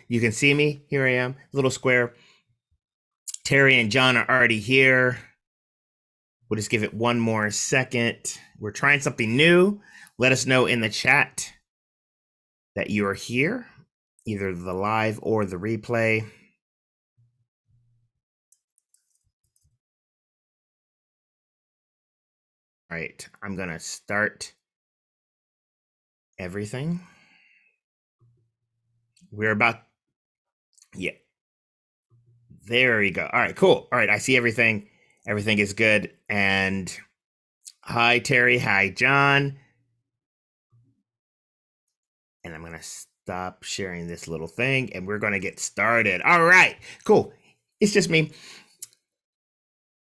You can see me. Here I am, little square. Terry and John are already here. We'll just give it one more second. We're trying something new. Let us know in the chat that you are here, either the live or the replay. All right, I'm going to start everything. We're about, yeah, there you go. All right, cool. All right, I see everything. Everything is good. And hi, Terry. Hi, John. And I'm going to stop sharing this little thing and we're going to get started. All right, cool. It's just me.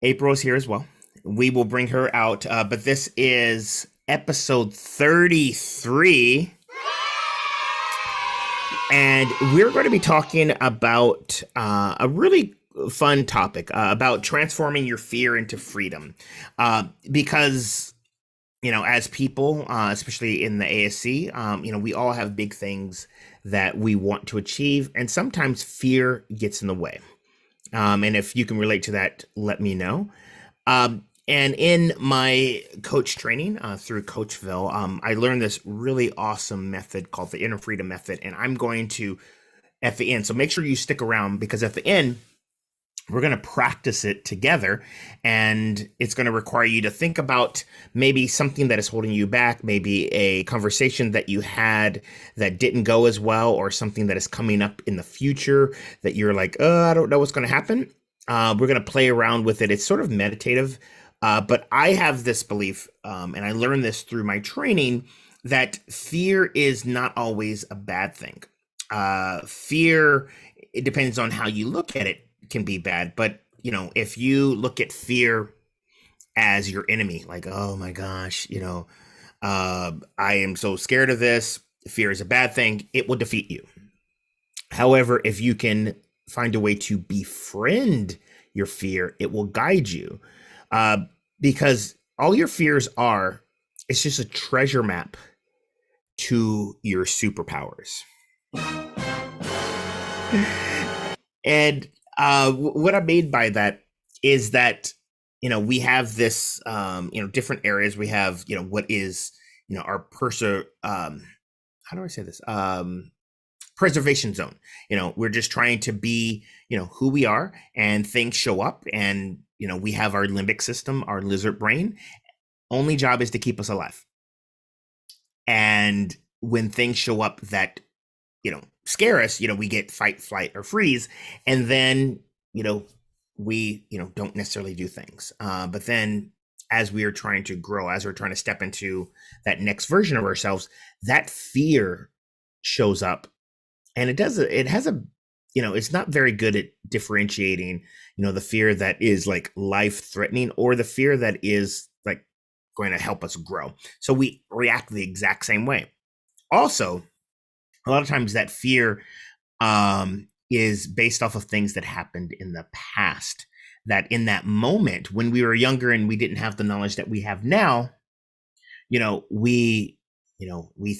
April's here as well. We will bring her out, but this is episode 33. And we're going to be talking about a really fun topic about transforming your fear into freedom. Because, you know, as people, especially in the ASC, you know, we all have big things that we want to achieve. And sometimes fear gets in the way. And if you can relate to that, let me know. And in my coach training through Coachville, I learned this really awesome method called the Inner Freedom Method. And I'm going to, at the end, so make sure you stick around because at the end, we're going to practice it together. And it's going to require you to think about maybe something that is holding you back, maybe a conversation that you had that didn't go as well, or something that is coming up in the future that you're like, oh, I don't know what's going to happen. We're going to play around with it. It's sort of meditative. But I have this belief, and I learned this through my training, that fear is not always a bad thing. Fear, it depends on how you look at it, can be bad. But, you know, if you look at fear as your enemy, like, oh my gosh, you know, I am so scared of this, fear is a bad thing, it will defeat you. However, if you can find a way to befriend your fear, it will guide you. Because all your fears are, it's just a treasure map to your superpowers. And what I mean by that is that, you know, we have this, you know, different areas. We have, you know, what is, you know, our how do I say this? Preservation zone. You know, we're just trying to be, you know, who we are, and things show up, and you know, we have our limbic system, our lizard brain. Only job is to keep us alive. And when things show up that, you know, scare us, you know, we get fight, flight, or freeze. And then, you know, we, you know, don't necessarily do things. But then as we are trying to grow, as we're trying to step into that next version of ourselves, that fear shows up. And it has a, you know, it's not very good at differentiating, you know, the fear that is like life threatening or the fear that is like going to help us grow. So we react the exact same way. Also, a lot of times that fear is based off of things that happened in the past, that in that moment when we were younger and we didn't have the knowledge that we have now, you know, we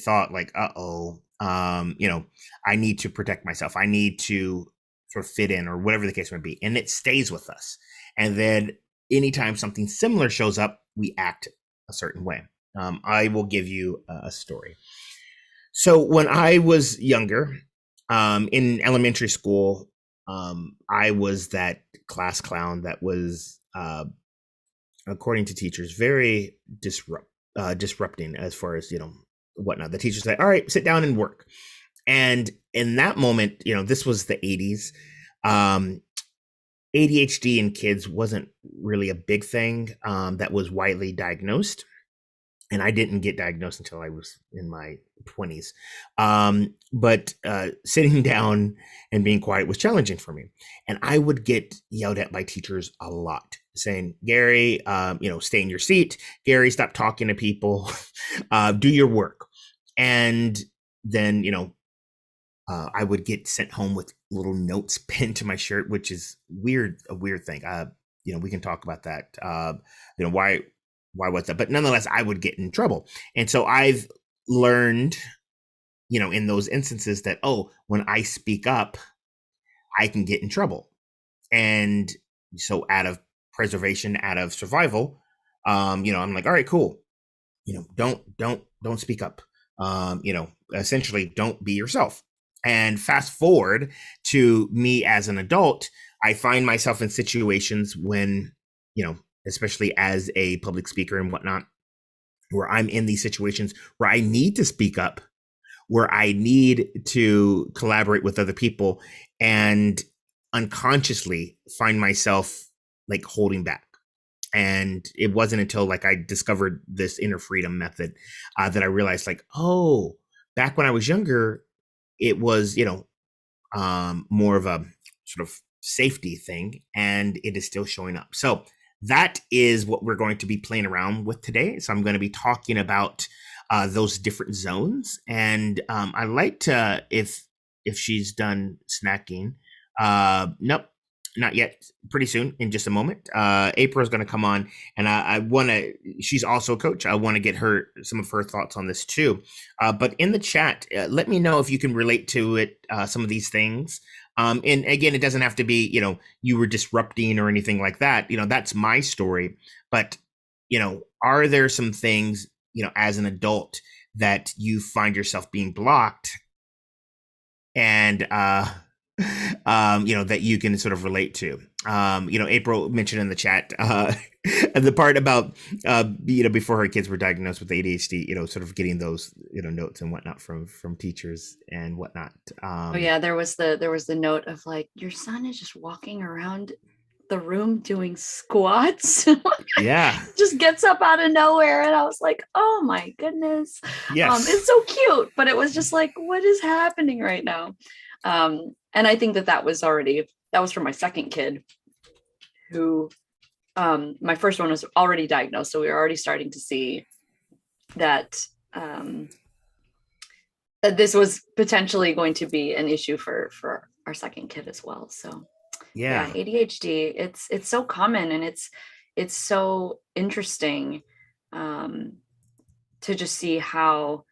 thought like, you know, I need to protect myself. I need to sort of fit in, or whatever the case may be. And it stays with us. And then anytime something similar shows up, we act a certain way. I will give you a story. So when I was younger, in elementary school, I was that class clown that was, according to teachers, very disrupting as far as, you know, whatnot. The teacher said, all right, sit down and work. And in that moment, you know, this was the 80s. ADHD in kids wasn't really a big thing that was widely diagnosed. And I didn't get diagnosed until I was in my 20s. But sitting down and being quiet was challenging for me. And I would get yelled at by teachers a lot, saying, Gary, you know, stay in your seat. Gary, stop talking to people. Do your work. And then, you know, I would get sent home with little notes pinned to my shirt, which is a weird thing. You know, we can talk about that. You know, why was that? But nonetheless, I would get in trouble. And so I've learned in those instances that, oh, when I speak up, I can get in trouble. And so out of preservation, out of survival, I'm like, all right, cool. Don't speak up. Essentially don't be yourself. And fast forward to me as an adult, I find myself in situations when, especially as a public speaker and whatnot, where I'm in these situations where I need to speak up, where I need to collaborate with other people, and unconsciously find myself like holding back. And it wasn't until like I discovered this inner freedom method that I realized, like, oh, back when I was younger, it was, more of a sort of safety thing, and it is still showing up. So that is what we're going to be playing around with today. So I'm going to be talking about those different zones, and I like to, if she's done snacking, nope, not yet. Pretty soon, in just a moment. Apryl is going to come on, and I want to. She's also a coach. I want to get some of her thoughts on this too. But in the chat, let me know if you can relate to it. Some of these things. And again, it doesn't have to be, you were disrupting or anything like that. That's my story. But are there some things, as an adult, that you find yourself being blocked, and that you can sort of relate to? Apryl mentioned in the chat the part about before her kids were diagnosed with ADHD, sort of getting those notes and whatnot from teachers and whatnot. Oh yeah, there was the note of like, your son is just walking around the room doing squats. Yeah, just gets up out of nowhere, and I was like, oh my goodness. yes. It's so cute, but it was just like, what is happening right now? And I think that was for my second kid, who my first one was already diagnosed, so we were already starting to see that that this was potentially going to be an issue for our second kid as well. So yeah, ADHD, it's so common, and it's so interesting to just see how,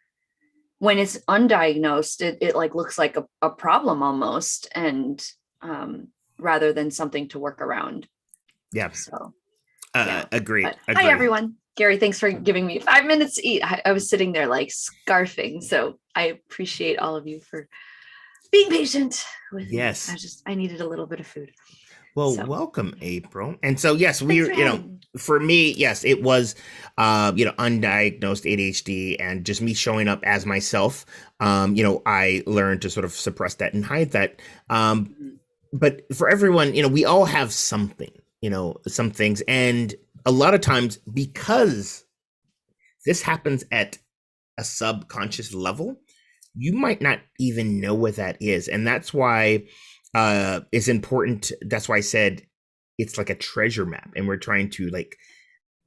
when it's undiagnosed, it like looks like a problem almost, and rather than something to work around. Yeah. So agree. Hi everyone. Gary, thanks for giving me 5 minutes to eat. I was sitting there like scarfing, so I appreciate all of you for being patient with me. I needed a little bit of food. Well, welcome, Apryl. And so, yes, for me, yes, it was, undiagnosed ADHD, and just me showing up as myself. I learned to sort of suppress that and hide that. But for everyone, we all have something, some things. And a lot of times, because this happens at a subconscious level, you might not even know what that is. And that's why it's important. That's why I said it's like a treasure map, and we're trying to like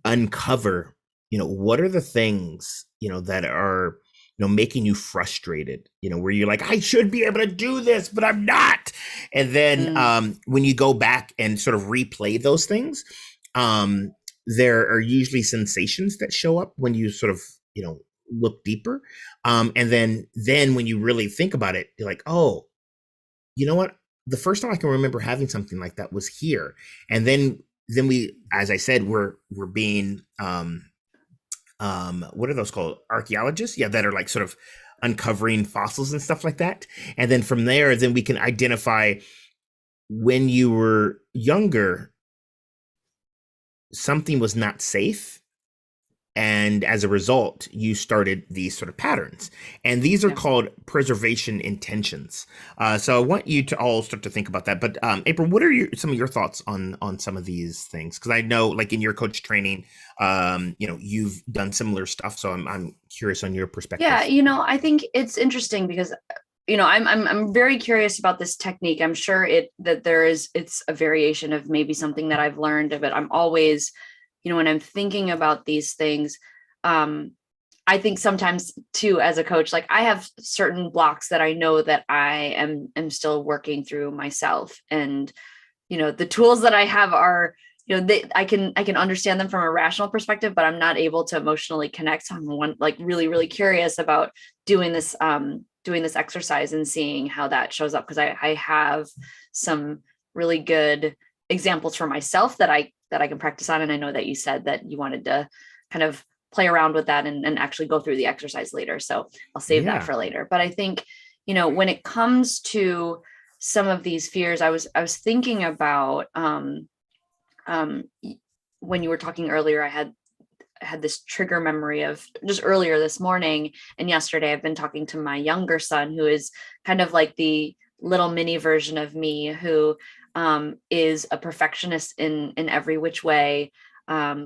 uncover, what are the things, that are, making you frustrated, where you're like, I should be able to do this, but I'm not. And then when you go back and sort of replay those things, there are usually sensations that show up when you sort of, look deeper. And then when you really think about it, you're like, oh, you know what? The first time I can remember having something like that was here. And then we, as I said, we're being, what are those called? Archaeologists? Yeah, that are like sort of uncovering fossils and stuff like that. And then from there, then we can identify when you were younger, something was not safe. And as a result, you started these sort of patterns. And these are called preservation intentions. So I want you to all start to think about that. But Apryl, what are some of your thoughts on some of these things? Because I know, like in your coach training, you've done similar stuff. So I'm curious on your perspective. Yeah, I think it's interesting because I'm very curious about this technique. I'm sure it's a variation of maybe something that I've learned, but I'm always, when I'm thinking about these things, I think sometimes too, as a coach, like I have certain blocks that I know that I am still working through myself. And, the tools that I have are, I can understand them from a rational perspective, but I'm not able to emotionally connect. So I'm really, really curious about doing this doing this exercise and seeing how that shows up. Cause I have some really good examples for myself that I can practice on. And I know that you said that you wanted to kind of play around with that and actually go through the exercise later. So I'll save that for later. But I think, when it comes to some of these fears, I was thinking about, when you were talking earlier, I had this trigger memory of just earlier this morning and yesterday. I've been talking to my younger son, who is kind of like the little mini version of me, who is a perfectionist in every which way.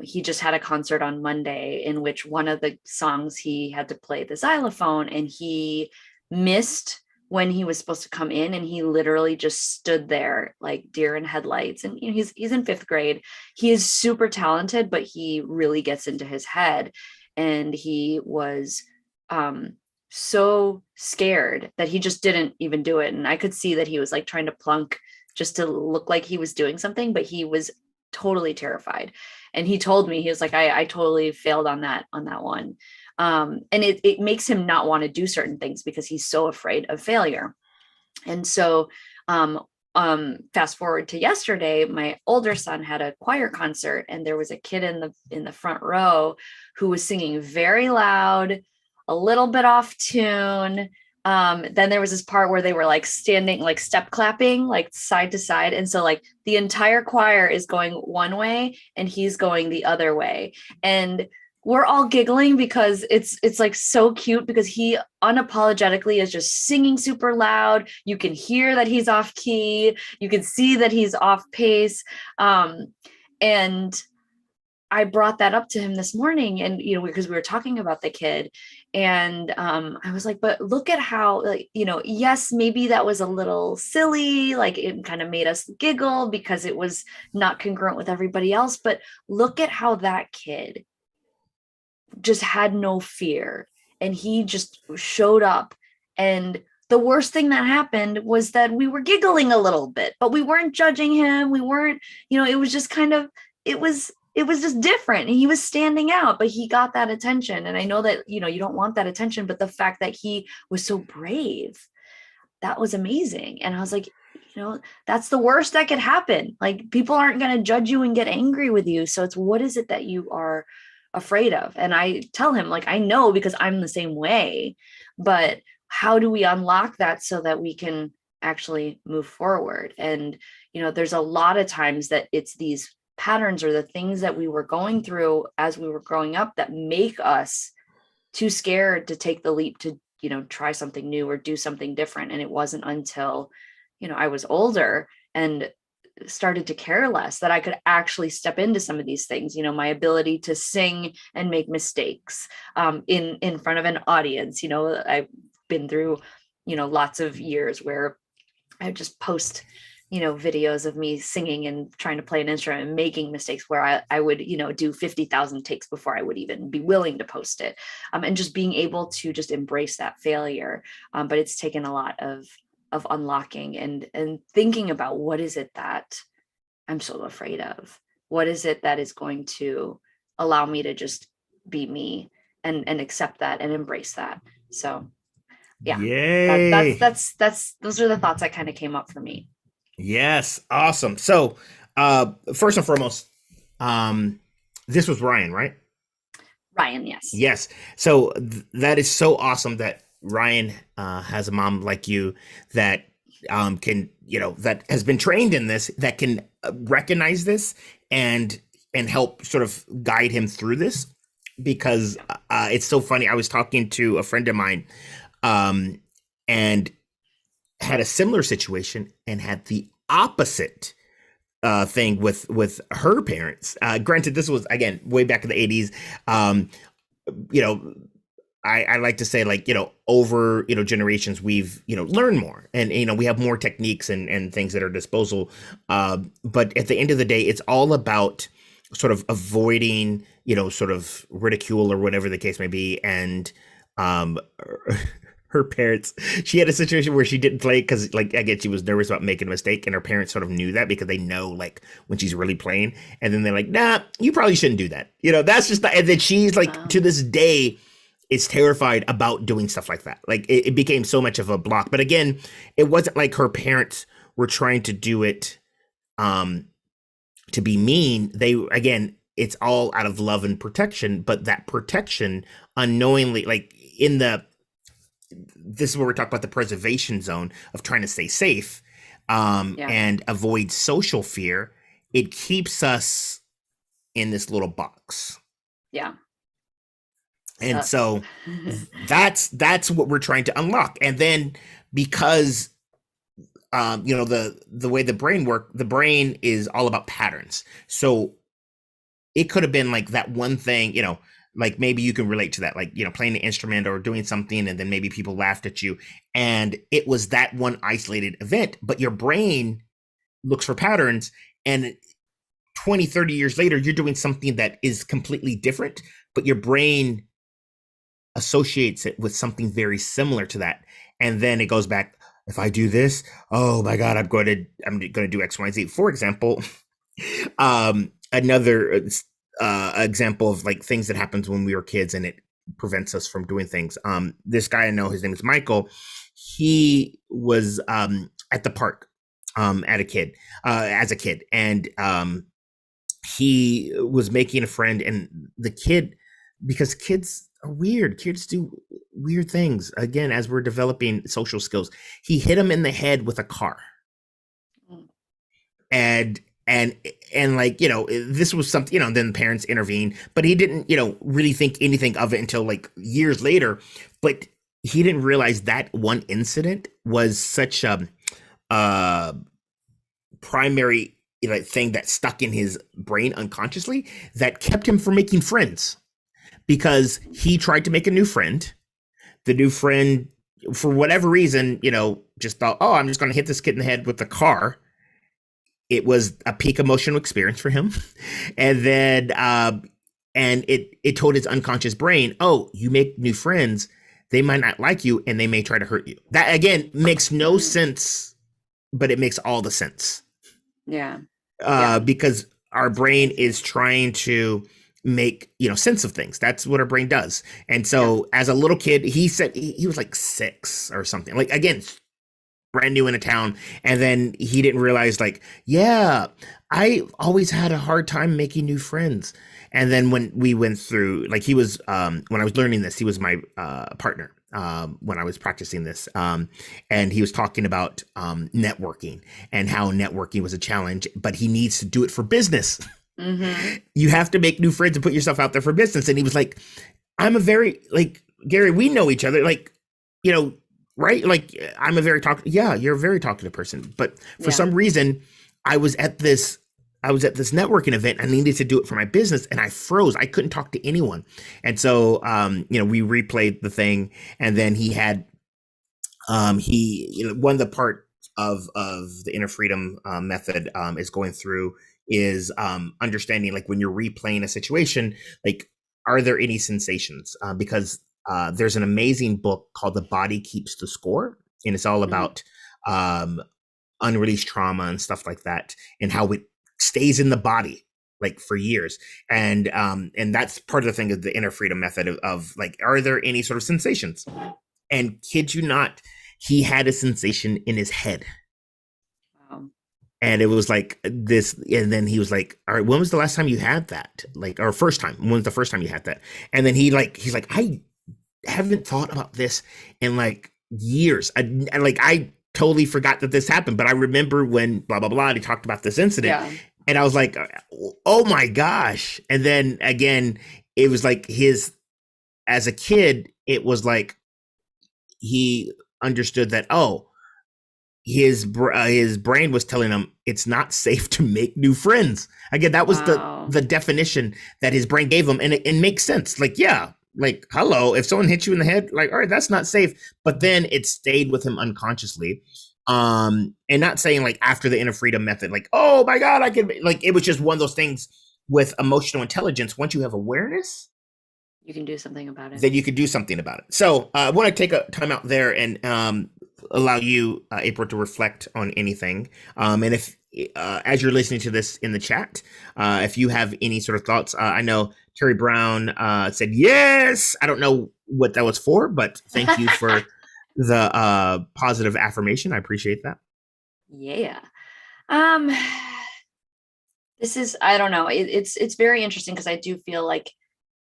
He just had a concert on Monday in which one of the songs he had to play the xylophone, and he missed when he was supposed to come in, and he literally just stood there like deer in headlights. And he's in 5th grade. He is super talented, but he really gets into his head, and he was so scared that he just didn't even do it. And I could see that he was like trying to plunk just to look like he was doing something, but he was totally terrified. And he told me, he was like, I totally failed on that one. And it makes him not want to do certain things because he's so afraid of failure. And so fast forward to yesterday, my older son had a choir concert, and there was a kid in the front row who was singing very loud, a little bit off tune. Then there was this part where they were like standing, like step clapping, like side to side. And so like the entire choir is going one way and he's going the other way. And we're all giggling because it's like so cute, because he unapologetically is just singing super loud. You can hear that he's off key. You can see that he's off pace. And I brought that up to him this morning, and, because we were talking about the kid, and I was like, but look at how, like, yes, maybe that was a little silly. Like it kind of made us giggle because it was not congruent with everybody else. But look at how that kid just had no fear, and he just showed up. And the worst thing that happened was that we were giggling a little bit, but we weren't judging him. We weren't, it was just kind of, it was just different. And he was standing out, but he got that attention. And I know that, you don't want that attention, but the fact that he was so brave, that was amazing. And I was like, that's the worst that could happen. Like, people aren't going to judge you and get angry with you. So it's, what is it that you are afraid of? And I tell him, like, I know, because I'm the same way, but how do we unlock that so that we can actually move forward? And, there's a lot of times that it's these patterns or the things that we were going through as we were growing up that make us too scared to take the leap to, try something new or do something different. And it wasn't until, I was older and started to care less that I could actually step into some of these things. My ability to sing and make mistakes in front of an audience. I've been through, lots of years where I just post videos of me singing and trying to play an instrument and making mistakes, where I would, do 50,000 takes before I would even be willing to post it. And just being able to just embrace that failure. But it's taken a lot of unlocking and thinking about, what is it that I'm so afraid of? What is it that is going to allow me to just be me and accept that and embrace that? So yeah, that's those are the thoughts that kind of came up for me. Yes. Awesome. So, first and foremost, this was Ryan, right? Ryan, yes. Yes. So that is so awesome that Ryan has a mom like you that can, that has been trained in this, that can recognize this and help sort of guide him through this, because it's so funny. I was talking to a friend of mine and had a similar situation and had the opposite thing with her parents. Granted, this was, again, way back in the 80s. I like to say, like, over, generations, we've, learned more, and, we have more techniques and things at our disposal. But at the end of the day, it's all about sort of avoiding, sort of ridicule or whatever the case may be. And her parents, she had a situation where she didn't play because, like, again, she was nervous about making a mistake, and her parents sort of knew that because they know, like, when she's really playing, and then they're like, nah, you probably shouldn't do that. That's just not, and then she's like, to this day, is terrified about doing stuff like that. Like it became so much of a block. But again, it wasn't like her parents were trying to do it um to be mean. They, again, it's all out of love and protection, but that protection unknowingly, like in the, this is where we're talking about the preservation zone of trying to stay safe Yeah. and avoid social fear. It keeps us in this little box. Yeah. And so that's what we're trying to unlock. And then because the way the brain is all about patterns. So it could have been like that one thing, like maybe you can relate to that, like, playing an instrument or doing something, and then maybe people laughed at you. And it was that one isolated event, but your brain looks for patterns. And 20, 30 years later, you're doing something that is completely different, but your brain associates it with something very similar to that. And then it goes back, if I do this, oh my God, I'm going to do X, Y, Z. For example, another example of like things that happens when we were kids and it prevents us from doing things. This guy I know, his name is Michael. He was at the park as a kid, and he was making a friend, and the kid, because kids are weird, kids do weird things. Again, as we're developing social skills, he hit him in the head with a car. And like, this was something, then parents intervened, but he didn't, really think anything of it until like years later. But he didn't realize that one incident was such a primary thing that stuck in his brain unconsciously that kept him from making friends, because he tried to make a new friend. The new friend, for whatever reason, just thought, oh, I'm just going to hit this kid in the head with the car. It was a peak emotional experience for him. And then, and it told his unconscious brain, oh, you make new friends, they might not like you and they may try to hurt you. That, again, makes no sense, but it makes all the sense. Yeah. Because our brain is trying to make sense of things. That's what our brain does. And so as a little kid, he said he was like 6 or something, like, again, brand new in a town. And then he didn't realize, like, yeah, I always had a hard time making new friends. And then when we went through, like, he was when I was learning this, he was my partner when I was practicing this, and he was talking about networking and how networking was a challenge, but he needs to do it for business. Mm-hmm. You have to make new friends and put yourself out there for business. And he was like, I'm a very, like, Gary, we know each other, like, right? Like, I'm a very you're a very talkative person. But for some reason, I was at this networking event. I needed to do it for my business, and I froze. I couldn't talk to anyone. And so, we replayed the thing, and then he had, one of the parts of the inner freedom method is going through is understanding, like, when you're replaying a situation, like, are there any sensations? Because there's an amazing book called The Body Keeps the Score, and it's all about unreleased trauma and stuff like that, and how it stays in the body, like, for years. And that's part of the thing of the inner freedom method of like, are there any sort of sensations? And kid you not, he had a sensation in his head. Wow. And it was like this, and then he was like, all right, when was the last time you had that? Like, or first time, when was the first time you had that? And then he's like, I haven't thought about this in like years. I totally forgot that this happened, but I remember when blah, blah, blah, he talked about this incident. Yeah. And I was like, oh my gosh. And then again, it was like as a kid, it was like, he understood that, oh, his brain was telling him it's not safe to make new friends. Again, that was the definition that his brain gave him. And it makes sense. Like, yeah, like, hello, if someone hits you in the head, like, all right, that's not safe. But then it stayed with him unconsciously. And not saying, like, after the inner freedom method, like, oh my God, I could, like, it was just one of those things with emotional intelligence. Once you have awareness, you can do something about it. Then you could do something about it. So I want to take a time out there and allow you, April, to reflect on anything. And if, as you're listening to this in the chat, if you have any sort of thoughts, I know Terry Brown said yes. I don't know what that was for, but thank you for the positive affirmation. I appreciate that. Yeah. Um, this is, I don't know. It's very interesting because I do feel like,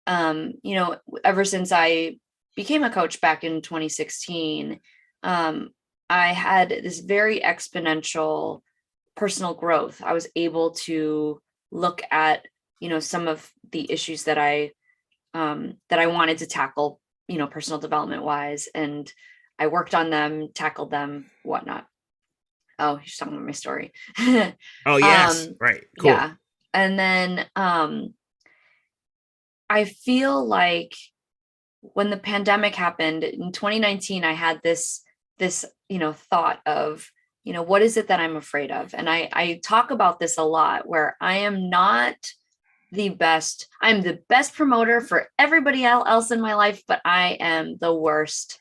you know, ever since I became a coach back in 2016, um, I had this very exponential personal growth. I was able to look at, you know, some of the issues that I wanted to tackle, you know, personal development wise, and I worked on them, tackled them, whatnot. Oh, he's talking about my story. Oh, yes. Right. Cool. Yeah. And then I feel like when the pandemic happened in 2019, I had this, you know, thought of, you know, what is it that I'm afraid of? And I talk about this a lot where I am not the best. I'm the best promoter for everybody else in my life, but I am the worst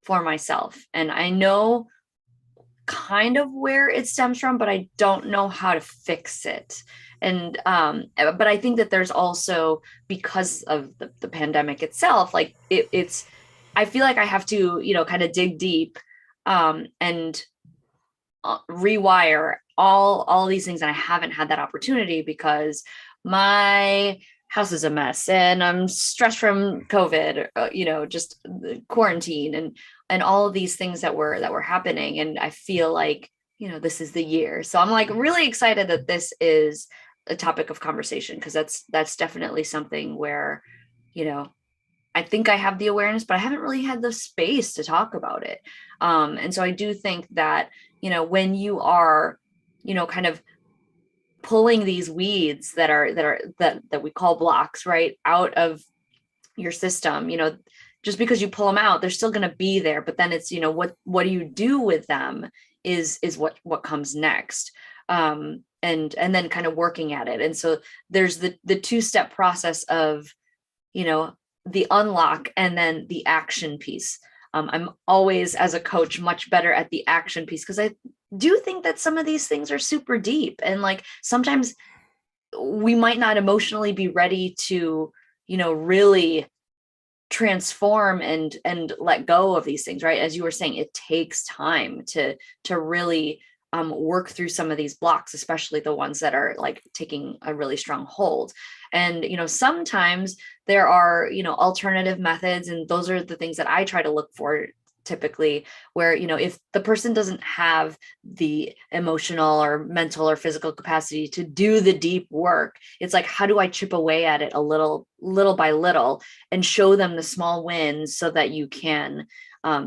for myself. And I know kind of where it stems from, but I don't know how to fix it. And but I think that there's also, because of the pandemic itself, like it's I feel like I have to, you know, kind of dig deep and rewire all these things, and I haven't had that opportunity because my house is a mess and I'm stressed from COVID, you know, just the quarantine and all of these things that were happening. And I feel like, you know, this is the year. So I'm like really excited that this is a topic of conversation, because that's definitely something where, you know, I think I have the awareness, but I haven't really had the space to talk about it. And so I do think that, you know, when you are, you know, kind of pulling these weeds that we call blocks, right, out of your system, you know, just because you pull them out, they're still going to be there. But then it's, you know, what do you do with them is what comes next. And then kind of working at it. And so there's the two-step process of, you know, the unlock and then the action piece. I'm always, as a coach, much better at the action piece, because I do think that some of these things are super deep, and like sometimes we might not emotionally be ready to, you know, really transform and let go of these things, right? As you were saying, it takes time to really work through some of these blocks, especially the ones that are like taking a really strong hold. And, you know, sometimes there are, you know, alternative methods, and those are the things that I try to look for typically, where, you know, if the person doesn't have the emotional or mental or physical capacity to do the deep work, it's like, how do I chip away at it a little by little and show them the small wins so that you can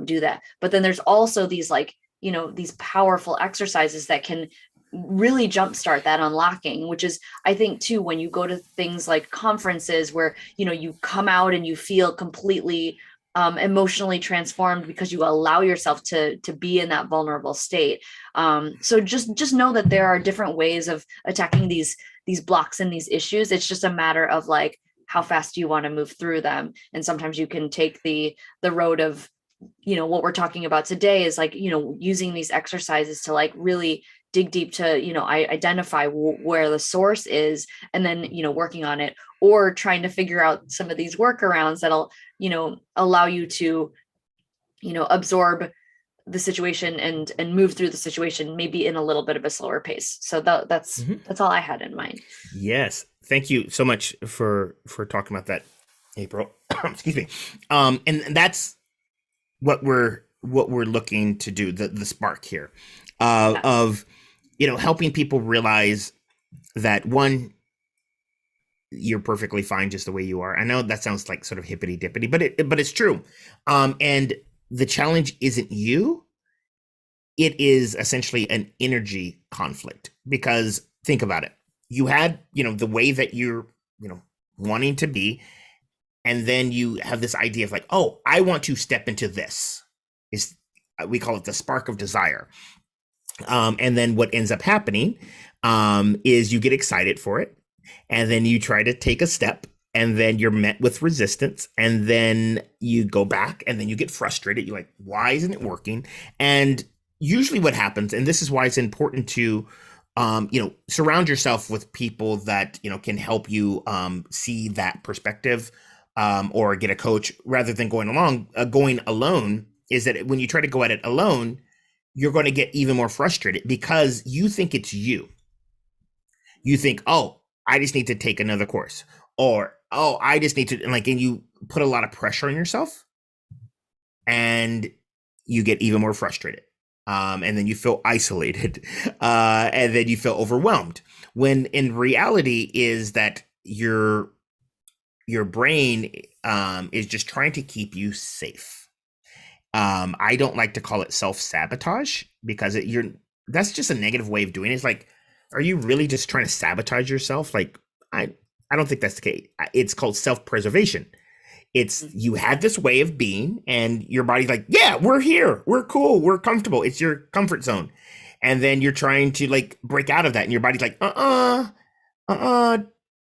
do that. But then there's also these, like, you know, these powerful exercises that can really jumpstart that unlocking, which is, I think too, when you go to things like conferences where, you know, you come out and you feel completely emotionally transformed because you allow yourself to be in that vulnerable state. So just know that there are different ways of attacking these blocks and these issues. It's just a matter of like, how fast do you want to move through them? And sometimes you can take the road of, you know, what we're talking about today is like, you know, using these exercises to like really dig deep to, you know, identify where the source is, and then, you know, working on it, or trying to figure out some of these workarounds that'll, you know, allow you to, you know, absorb the situation and move through the situation, maybe in a little bit of a slower pace. So that's all I had in mind. Yes. Thank you so much for talking about that, April. Excuse me. And that's what we're looking to do, the spark here, Yes. of, you know, helping people realize that, one, you're perfectly fine just the way you are. I know that sounds like sort of hippity dippity, but it's true. And the challenge isn't you. It is essentially an energy conflict, because think about it. You had, you know, the way that you're, you know, wanting to be, and then you have this idea of like, oh, I want to step into this. Is We call it the spark of desire. And then what ends up happening is you get excited for it, and then you try to take a step, and then you're met with resistance, and then you go back, and then you get frustrated. You're like, why isn't it working? And usually what happens, and this is why it's important to you know, surround yourself with people that, you know, can help you see that perspective or get a coach rather than going alone, is that when you try to go at it alone, you're going to get even more frustrated because you think it's you. You think, oh, I just need to take another course, or oh, I just need to, and you put a lot of pressure on yourself, and you get even more frustrated. And then you feel isolated, and then you feel overwhelmed. When in reality is that your brain is just trying to keep you safe. I don't like to call it self-sabotage because that's just a negative way of doing it. It's like, are you really just trying to sabotage yourself? Like, I don't think that's the case. It's called self-preservation. It's you had this way of being and your body's like, yeah, we're here. We're cool. We're comfortable. It's your comfort zone. And then you're trying to break out of that. And your body's like,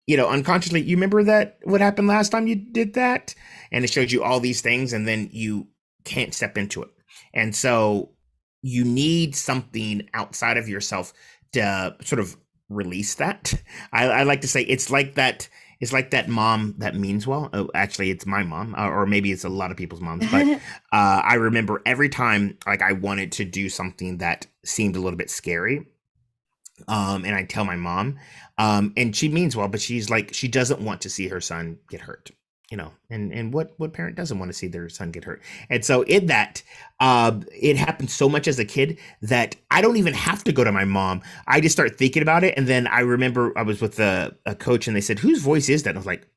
unconsciously, you remember that what happened last time you did that? And it shows you all these things. And then you can't step into it. And so you need something outside of yourself to sort of release that. I like to say it's like that mom that means well. Oh, actually, it's my mom, or maybe it's a lot of people's moms. But I remember every time I wanted to do something that seemed a little bit scary, and I tell my mom, and she means well, but she's like, she doesn't want to see her son get hurt. And what parent doesn't want to see their son get hurt? And so in that, it happened so much as a kid that I don't even have to go to my mom. I just start thinking about it. And then I remember I was with a coach and they said, whose voice is that? And I was like,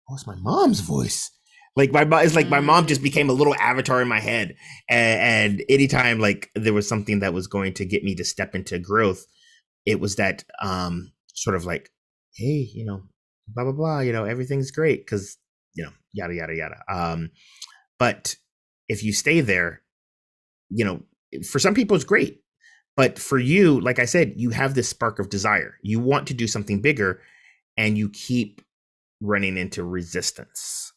oh, it's my mom's voice. My mom just became a little avatar in my head. And anytime there was something that was going to get me to step into growth, it was that sort of hey, blah, blah, blah, everything's great. Cause yada, yada, yada. But if you stay there, for some people it's great, but for you, like I said, you have this spark of desire. You want to do something bigger and you keep running into resistance.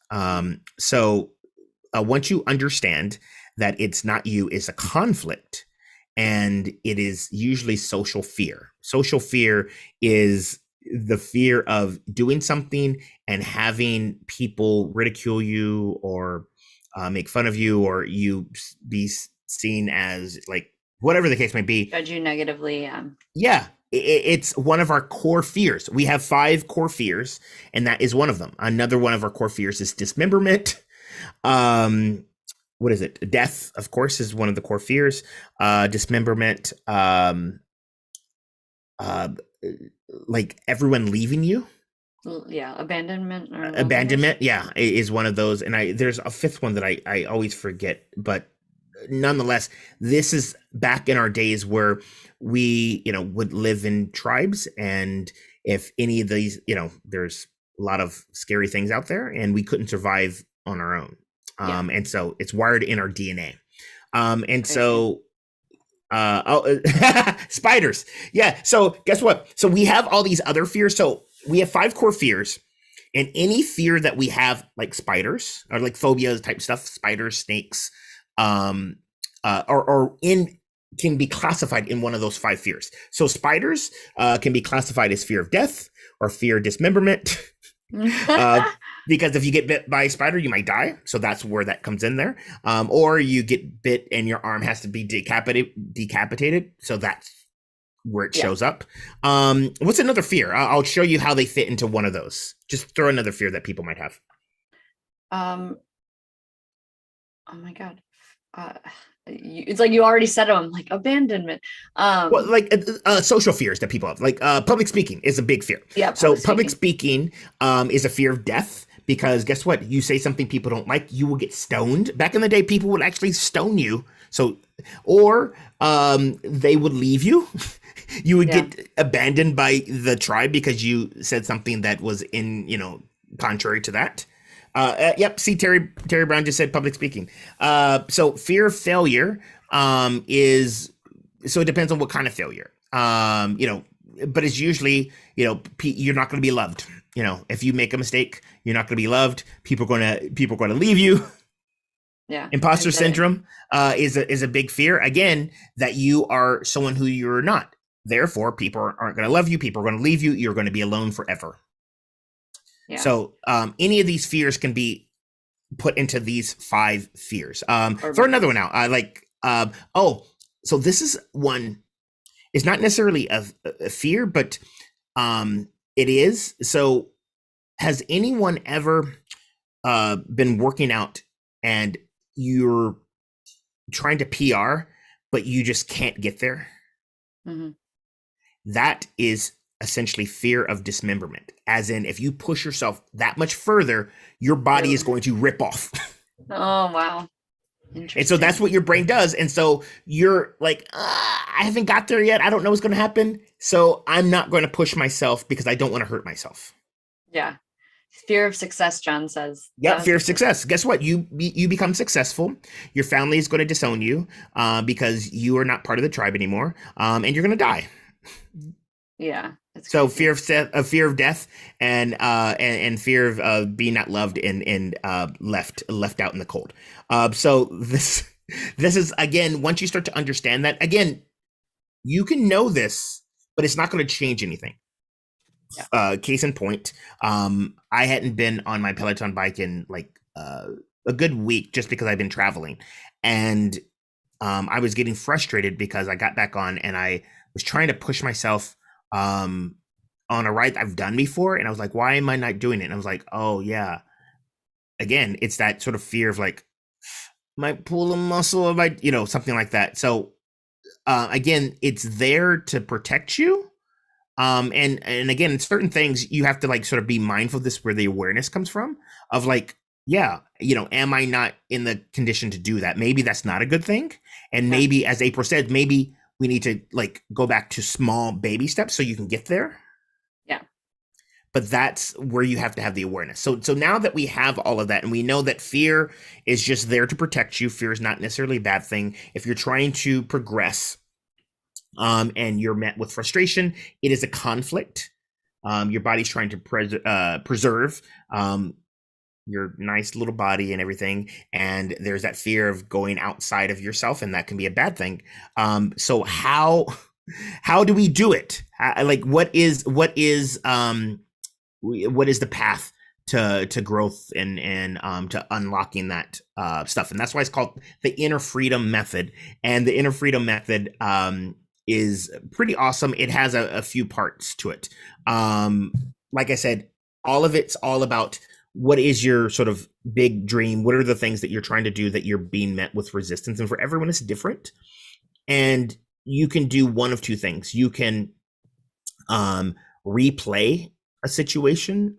So once you understand that it's not you, it's a conflict, and it is usually social fear. Social fear is the fear of doing something and having people ridicule you or make fun of you, or you be seen as whatever the case may be. Judge you negatively. Yeah. It's one of our core fears. We have 5 core fears, and that is one of them. Another one of our core fears is dismemberment. What is it? Death, of course, is one of the core fears. Dismemberment, everyone leaving you. Yeah, abandonment. Yeah, is one of those. And there's a 5th one that I always forget, but nonetheless, this is back in our days where we, would live in tribes, and if any of these, there's a lot of scary things out there, and we couldn't survive on our own. And so it's wired in our DNA. So spiders. Yeah. So guess what? So we have all these other fears. So we have 5 core fears, and any fear that we have, like spiders or phobias type stuff, spiders, snakes, can be classified in one of those 5 fears. So spiders can be classified as fear of death or fear of dismemberment. Because if you get bit by a spider, you might die. So that's where that comes in there. Or you get bit and your arm has to be decapitated. So that's where it shows up. What's another fear? I'll show you how they fit into one of those. Just throw another fear that people might have. Oh my God. It's like you already said them, abandonment. Social fears that people have, public speaking is a big fear. Yeah. So public speaking is a fear of death, because guess what? You say something people don't like, you will get stoned. Back in the day, people would actually stone you. So, or they would leave you. You would get abandoned by the tribe because you said something that was contrary to that. Yep. See, Terry Brown just said public speaking. So fear of failure is, so it depends on what kind of failure. But it's usually, you're not going to be loved. If you make a mistake, you're not going to be loved. People are going to leave you. Yeah. Imposter syndrome is a big fear. Again, that you are someone who you're not. Therefore, people aren't going to love you. People are going to leave you. You're going to be alone forever. Yeah. So any of these fears can be put into these 5 fears. Or Throw another one buckets. out. I like, oh, so this is one, it's not necessarily a fear, but it is. So has anyone ever been working out and you're trying to PR, but you just can't get there? Hmm. That is essentially fear of dismemberment. As in, if you push yourself that much further, your body is Really? going to rip off. Oh, wow. And so that's Interesting. what your brain does. And so you're like, I haven't got there yet. I don't know what's going to happen. So I'm not going to push myself because I don't want to hurt myself. Yeah. Fear of success, John says. Yep, fear of success. Guess what? You become successful. Your family is going to disown you because you are not part of the tribe anymore, and you're going to die. Yeah, it's So crazy. fear of death, and fear of being not loved and left out in the cold. So this is, again, once you start to understand that, again, you can know this, but it's not going to change anything. Yeah. Case in point, I hadn't been on my Peloton bike in like a good week just because I've been traveling, and I was getting frustrated because I got back on and I was trying to push myself um, on a ride I've done before, and I was like, why am I not doing it? And I was like, oh yeah, again, it's that sort of fear of like, might pull a muscle, if I, something like that. So again, it's there to protect you. And again, certain things you have to like sort of be mindful of this, where the awareness comes from, of like, yeah, am I not in the condition to do that? Maybe that's not a good thing. And Yeah. maybe, as April said, maybe we need to like go back to small baby steps so you can get there. Yeah. But that's where you have to have the awareness. So now that we have all of that, and we know that fear is just there to protect you, fear is not necessarily a bad thing. If you're trying to progress, and you're met with frustration, it is a conflict. Your body's trying to preserve your nice little body and everything, and there's that fear of going outside of yourself, and that can be a bad thing. So how do we do it? Like, what is the path to growth and to unlocking that stuff? And that's why it's called the inner freedom method. And the inner freedom method is pretty awesome. It has a few parts to it. Like I said, all of it's all about what is your sort of big dream. What are the things that you're trying to do that you're being met with resistance? And for everyone, it's different. And you can do one of two things. You can replay a situation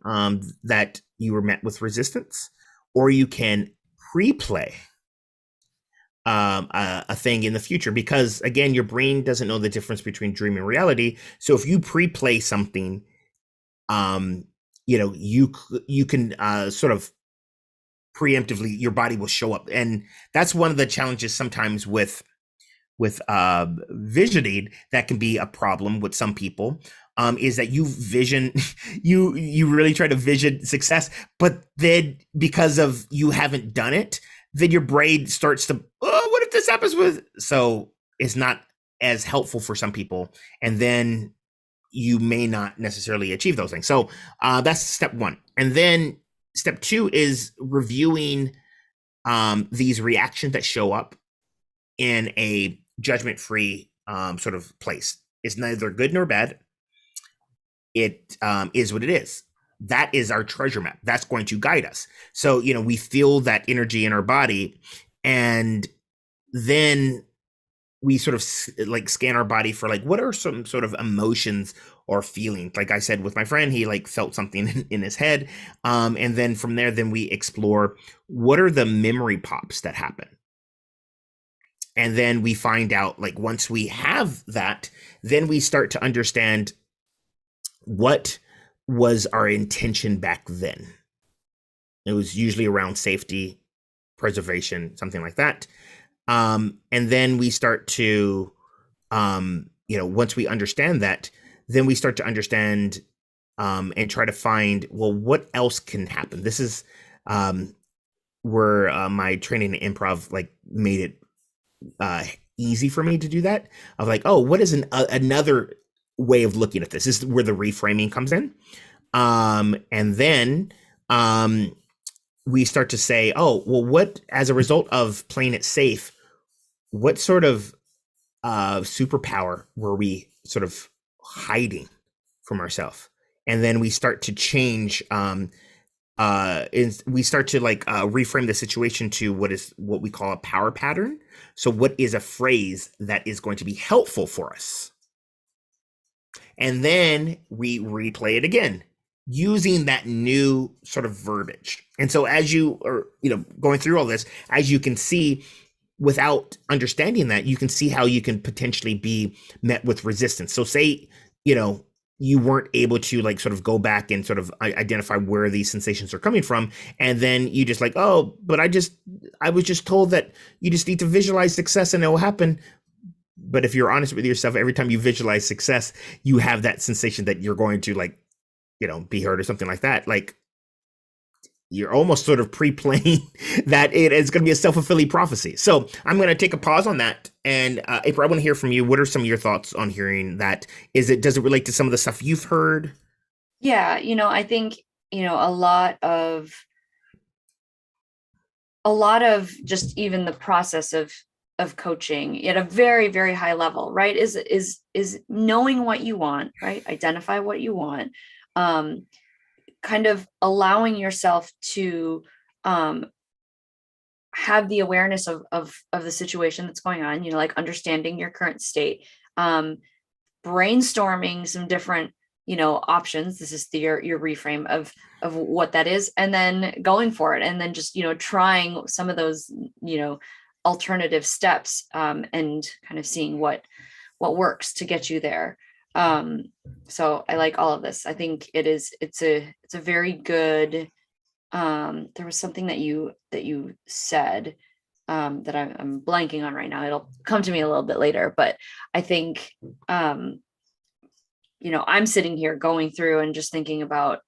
that you were met with resistance, or you can pre-play a thing in the future, because again, your brain doesn't know the difference between dream and reality. So if you pre-play something, um, you can sort of preemptively, your body will show up. And that's one of the challenges sometimes with visioning that can be a problem with some people, is that you vision you really try to vision success, but then because of you haven't done it, then your brain starts to, oh, what if this happens with, so it's not as helpful for some people, and then you may not necessarily achieve those things. So that's step one. And then step two is reviewing these reactions that show up in a judgment free sort of place. It's neither good nor bad. It is what it is. That is our treasure map. That's going to guide us. So, we feel that energy in our body, and then we sort of like scan our body for like, what are some sort of emotions or feelings? Like I said with my friend, he like felt something in his head. And then from there, then we explore what are the memory pops that happen. And then we find out, like, once we have that, then we start to understand what was our intention back then. It was usually around safety, preservation, something like that. And then we start to, once we understand that, then we start to understand and try to find, well, what else can happen? This is where my training in improv like made it easy for me to do that. Of like, oh, what is another way of looking at this? This is where the reframing comes in. And then we start to say, oh, well, what, as a result of playing it safe, what sort of superpower were we sort of hiding from ourselves? And then we start to change, we start to like reframe the situation to what we call a power pattern. So what is a phrase that is going to be helpful for us? And then we replay it again using that new sort of verbiage. And so as you are, going through all this, as you can see, without understanding that, you can see how you can potentially be met with resistance. So say, you weren't able to like sort of go back and sort of identify where these sensations are coming from. And then you just like, oh, but I was just told that you just need to visualize success and it will happen. But if you're honest with yourself, every time you visualize success, you have that sensation that you're going to like, be hurt or something like that. Like you're almost sort of pre-playing that it is going to be a self-fulfilling prophecy. So I'm going to take a pause on that. And Apryl, I want to hear from you. What are some of your thoughts on hearing that? Does it relate to some of the stuff you've heard? Yeah, I think, a lot of just even the process of coaching at a very, very high level, right? Is knowing what you want, right? Identify what you want. Kind of allowing yourself to have the awareness of the situation that's going on, like understanding your current state, brainstorming some different, options. This is your reframe of what that is, and then going for it, and then just, trying some of those, alternative steps, and kind of seeing what works to get you there. So I like all of this. I think it's a very good, there was something that you said, that I'm blanking on right now. It'll come to me a little bit later, but I think, I'm sitting here going through and just thinking about,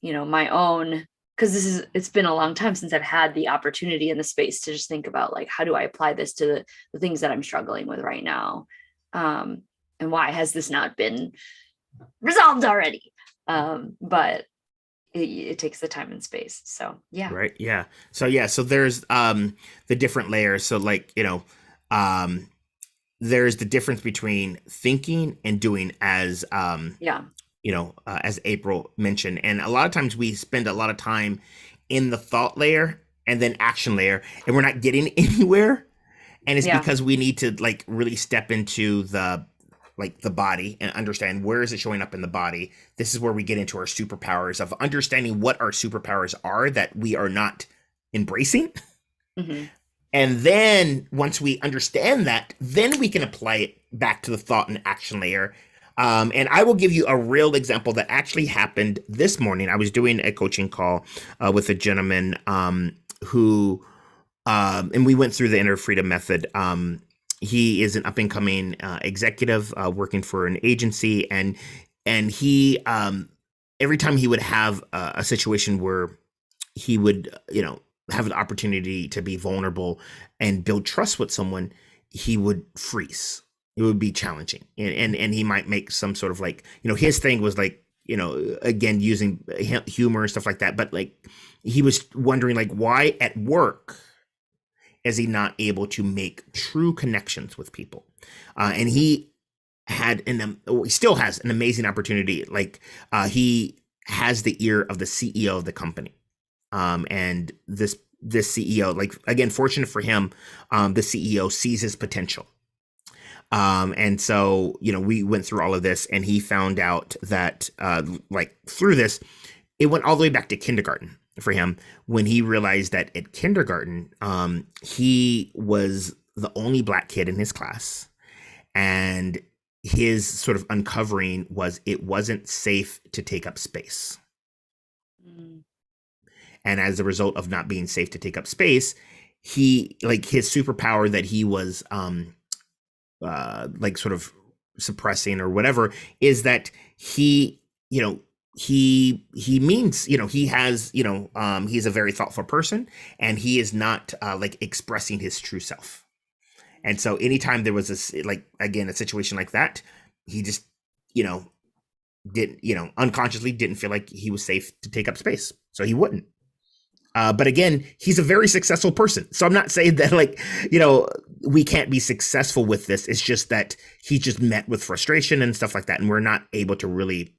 my own, because it's been a long time since I've had the opportunity in the space to just think about like, how do I apply this to the things that I'm struggling with right now? And why has this not been resolved already? But it takes the time and space. So yeah. Right. Yeah. So there's the different layers. So like, there's the difference between thinking and doing, as Yeah. as Apryl mentioned. And a lot of times we spend a lot of time in the thought layer and then action layer, and we're not getting anywhere. And it's because we need to like really step into the body and understand where is it showing up in the body. This is where we get into our superpowers of understanding what our superpowers are that we are not embracing. Mm-hmm. And then once we understand that, then we can apply it back to the thought and action layer. And I will give you a real example that actually happened this morning. I was doing a coaching call with a gentleman who, and we went through the inner freedom method. He is an up and coming executive working for an agency, and he every time he would have a situation where he would have an opportunity to be vulnerable and build trust with someone, he would freeze. It would be challenging, and he might make some sort of like his thing was like again using humor and stuff like that, but like he was wondering like why at work is he not able to make true connections with people? And he had he still has an amazing opportunity. Like he has the ear of the CEO of the company. And this CEO, like again, fortunate for him, the CEO sees his potential. And so, we went through all of this, and he found out that like through this, it went all the way back to kindergarten for him, when he realized that at kindergarten, he was the only Black kid in his class, and his sort of uncovering was it wasn't safe to take up space. Mm. And as a result of not being safe to take up space, he like his superpower that he was like sort of suppressing or whatever is that he he means he has he's a very thoughtful person, and he is not like expressing his true self. And so anytime there was this like again a situation like that, he just didn't, unconsciously didn't feel like he was safe to take up space, so he wouldn't. But again, he's a very successful person. So I'm not saying that we can't be successful with this. It's just that he just met with frustration and stuff like that. And we're not able to really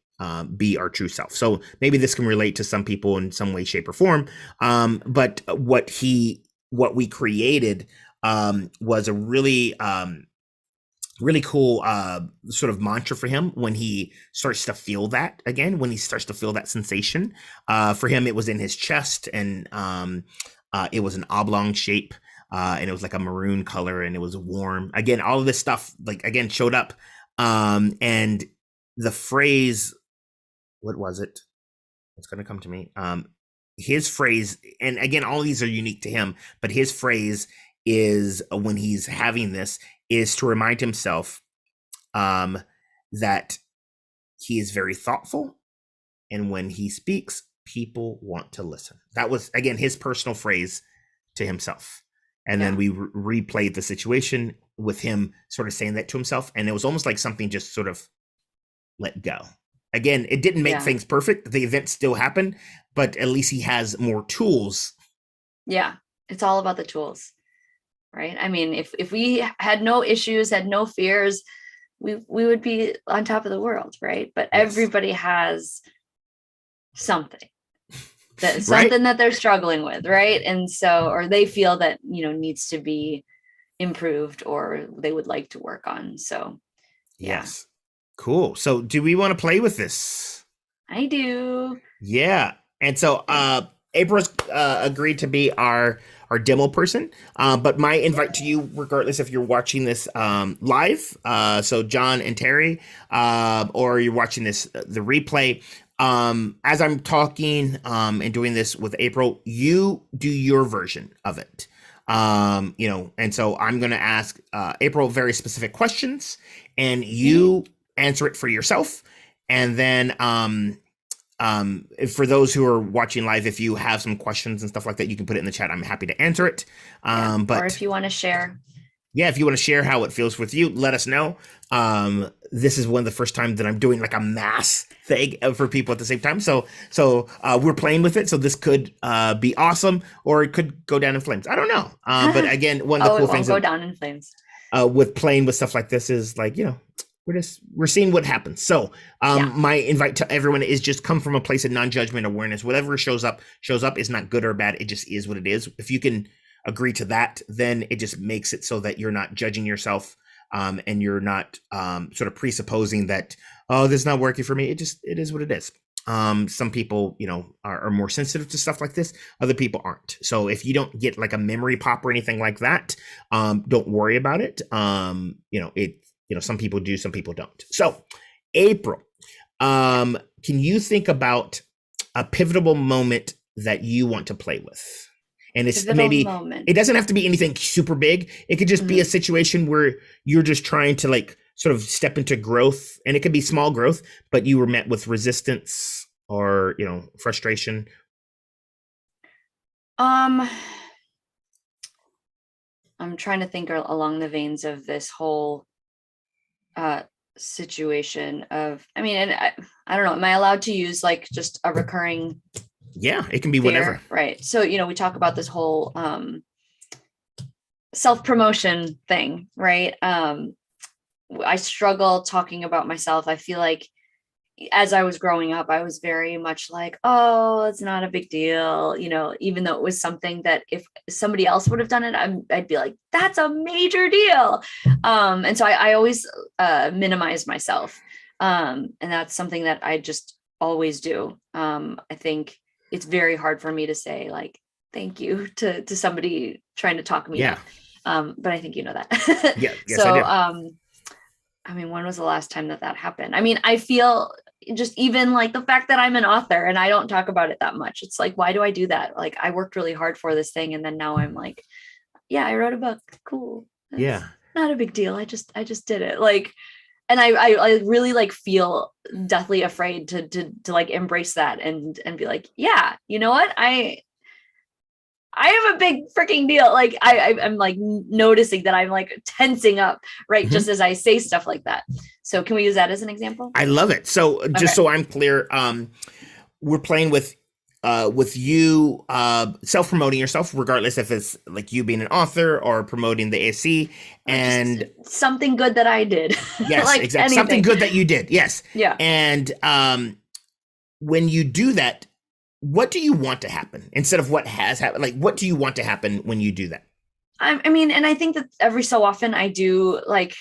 be our true self. So maybe this can relate to some people in some way, shape, or form. But what we created was a really cool sort of mantra for him when he starts to feel that again, when he starts to feel that sensation. For him, it was in his chest, and it was an oblong shape, and it was like a maroon color, and it was warm. Again, all of this stuff, showed up. And the phrase, what was it? It's going to come to me. His phrase, and again, all of these are unique to him, but his phrase is, when he's having this, is to remind himself that he is very thoughtful, and when he speaks, people want to listen. That was, again, his personal phrase to himself. And then we replayed the situation with him sort of saying that to himself, and it was almost like something just sort of let go. Again, it didn't make things perfect. The event still happened, but at least he has more tools. Yeah, it's all about the tools. Right. I mean, if we had no issues, had no fears, we would be on top of the world. Right. But everybody has something that they're struggling with. Right. And so, or they feel that, needs to be improved, or they would like to work on. So, yes. Cool. So do we want to play with this? I do. Yeah. And so April's agreed to be our demo person, but my invite to you, regardless if you're watching this live, so John and Terry, or you're watching this the replay, as I'm talking and doing this with Apryl, you do your version of it, and so I'm going to ask Apryl very specific questions, and you answer it for yourself, and then for those who are watching live, if you have some questions and stuff like that, you can put it in the chat. I'm happy to answer it. But or if you want to share. Yeah, if you want to share how it feels with you, let us know. This is one of the first times that I'm doing like a mass thing for people at the same time. So we're playing with it. So this could be awesome, or it could go down in flames. I don't know. But again, one of the cool things go down in flames with playing with stuff like this is we're seeing what happens. So my invite to everyone is just come from a place of non-judgment awareness. Whatever shows up is not good or bad. It just is what it is. If you can agree to that, then it just makes it so that you're not judging yourself, and you're not sort of presupposing that, oh, this is not working for me. It is what it is. Some people, are more sensitive to stuff like this. Other people aren't. So if you don't get like a memory pop or anything like that, don't worry about it. Some people do, some people don't. So, Apryl, can you think about a pivotal moment that you want to play with? And it's it doesn't have to be anything super big. It could just be a situation where you're just trying to like sort of step into growth, and it could be small growth, but you were met with resistance or, frustration. I'm trying to think along the veins of this whole situation of, and I don't know, am I allowed to use like just a recurring? Yeah, it can be fear? Whatever. Right. So, we talk about this whole self-promotion thing, right? I struggle talking about myself. I feel like as I was growing up, I was very much like, oh, it's not a big deal, even though it was something that if somebody else would have done it, I'd be like, that's a major deal. And so I always minimize myself. And that's something that I just always do. I think it's very hard for me to say like, thank you to somebody trying to talk me up. But I think you know that. Yeah. Yes, so, I do. When was the last time that happened? I feel just even like the fact that I'm an author and I don't talk about it that much. It's like, why do I do that? Like I worked really hard for this thing. And then now I'm like, yeah, I wrote a book. Cool. That's not a big deal. I just did it. Like, and I really like feel deathly afraid to like embrace that and be like, yeah, you know what? I am a big freaking deal. Like I'm like noticing that I'm like tensing up, right? Mhm. Just as I say stuff like that. So can we use that as an example? I love it. So just Okay. so I'm clear, we're playing with you self-promoting yourself, regardless if it's like you being an author or promoting the ASC. Or just And something good that I did. yes, Like exactly. Something anything. good that you did. Yes. Yeah. And when you do that, what do you want to happen instead of what has happened? Like, what do you want to happen when you do that? I mean, and I think that every so often I do like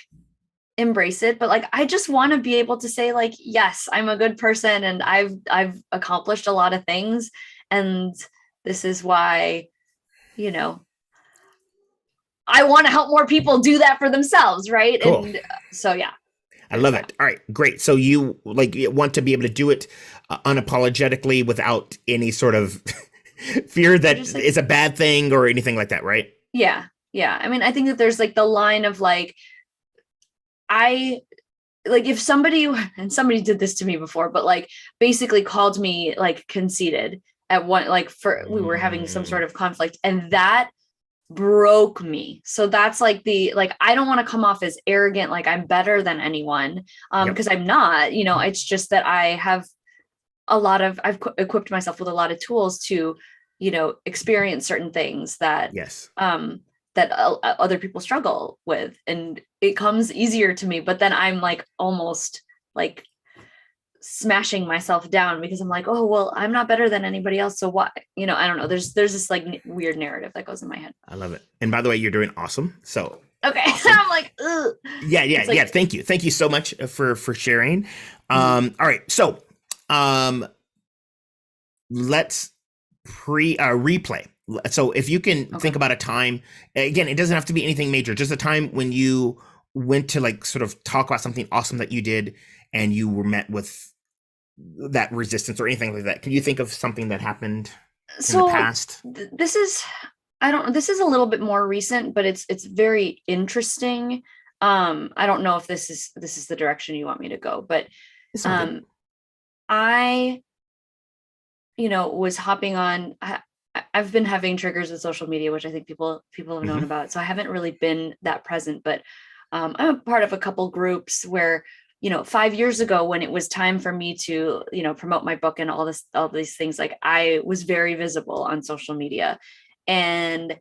embrace it, but like I just want to be able to say like, yes, I'm a good person and I've accomplished a lot of things, and this is why, you know, I want to help more people do that for themselves, right? Cool. And so yeah, I there's love that. it. All right, great. So you like want to be able to do it unapologetically without any sort of fear Or that just like, it's a bad thing or anything like that, right? yeah, yeah. I mean, I think that there's like the line of like, I like if somebody, and somebody did this to me before, but like basically called me like conceited at one, like for we were having some Mm, sort of conflict, and that broke me. So that's like the like I don't want to come off as arrogant, like I'm better than anyone, yep. because I'm not, it's just that I have I've equipped myself with a lot of tools to, experience certain things that Yes. um other people struggle with, and it comes easier to me, but then I'm like almost like smashing myself down because I'm like, oh well, I'm not better than anybody else, so what, I don't know, there's this like weird narrative that goes in my head. I love it. And by the way, you're doing awesome. So Okay. awesome. I'm like, ugh. Yeah, yeah, It's yeah. like, Thank you. Thank you so much for sharing. mhm. All right. So um let's replay. So if you can Okay. think about a time, again, it doesn't have to be anything major, just a time when you went to like sort of talk about something awesome that you did and you were met with that resistance or anything like that. Can you think of something that happened in the So past? this is, I don't, this is a little bit more recent, but it's very interesting. I don't know if this is the direction you want me to go, but It's all good. um I, was hopping on. I've been having triggers with social media, which I think people have known Hmm. about. So I haven't really been that present, but I'm a part of a couple groups where, 5 years ago when it was time for me to, promote my book and all these things, like I was very visible on social media. And,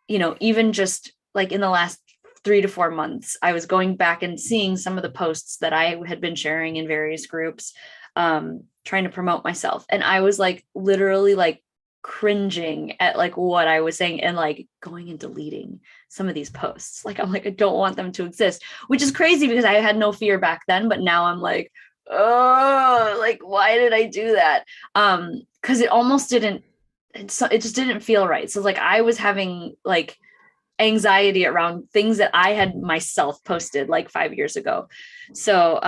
even just like in the last 3 to 4 months, I was going back and seeing some of the posts that I had been sharing in various groups, trying to promote myself. And I was like literally like cringing at like what I was saying and like going and deleting some of these posts. Like I'm like, I don't want them to exist, which is crazy because I had no fear back then, but now I'm like, oh, like why did I do that? Because it almost didn't, it just didn't feel right. So like I was having like anxiety around things that I had myself posted like 5 years ago. So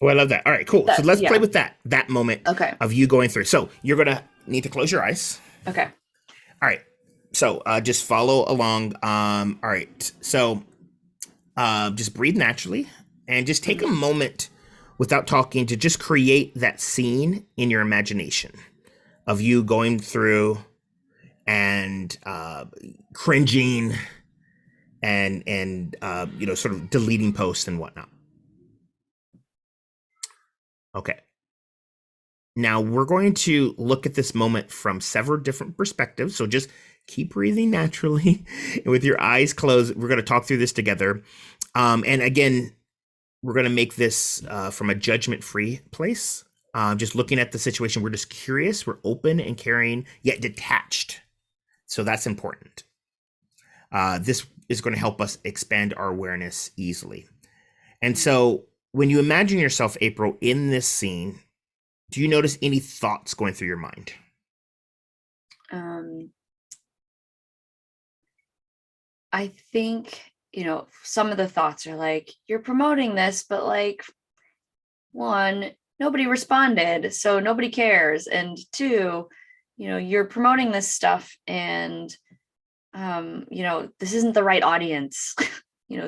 Oh, I love that. All right, cool. So that, let's play yeah. with that moment Okay. of you going through. So you're gonna need to close your eyes. Okay. All right. So just follow along. All right. So just breathe naturally and just take a Mhm. moment without talking to just create that scene in your imagination of you going through and cringing and sort of deleting posts and whatnot. Okay. Now we're going to look at this moment from several different perspectives. So just keep breathing naturally and with your eyes closed. We're going to talk through this together. And again, we're going to make this from a judgment-free place. Just looking at the situation, we're just curious, we're open and caring, yet detached. So that's important. This is going to help us expand our awareness easily. And so when you imagine yourself, Apryl, in this scene, do you notice any thoughts going through your mind? Um, I think, some of the thoughts are like, you're promoting this, but like, one, nobody responded, so nobody cares. And two, you're promoting this stuff and, this isn't the right audience.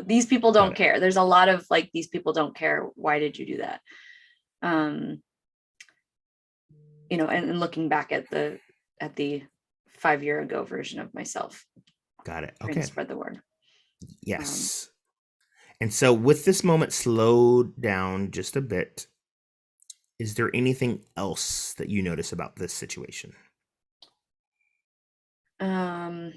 These people Got don't it. care. There's a lot of like, these people don't care. Why did you do that? Um, and looking back at the 5 year ago version of myself, Got it. trying to Okay. spread the word. Yes. And so with this moment slowed down just a bit, is there anything else that you notice about this situation? Um,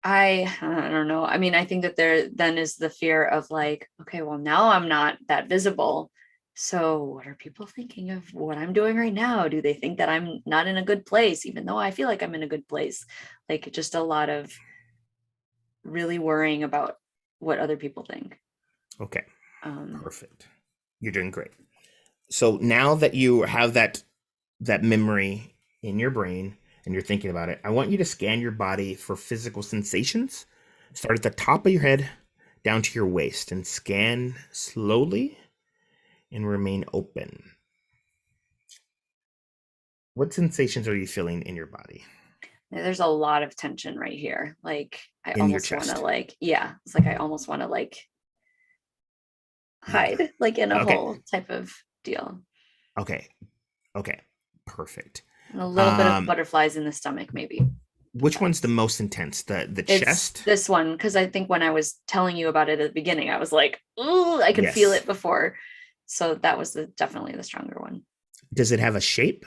I don't know. I mean, I think that there then is the fear of like, okay, well, now I'm not that visible. So what are people thinking of what I'm doing right now? Do they think that I'm not in a good place, even though I feel like I'm in a good place? Like just a lot of really worrying about what other people think. Okay. Um, Perfect. You're doing great. So now that you have that memory in your brain and you're thinking about it, I want you to scan your body for physical sensations. Start at the top of your head down to your waist and scan slowly and remain open. What sensations are you feeling in your body? there's a lot of tension right here. Like I In your almost want to chest? like, yeah, it's like I almost want to like Yeah. hide, like in a Okay. hole type of deal. Okay. Okay. Perfect. And a little bit of Um, butterflies in the stomach, maybe. which one's the That's most intense? The it's chest? this one because I think when I was telling you about it at the beginning, I was like, "Ooh," I could feel Yes. it before. So that was definitely the stronger one. Does it have a shape?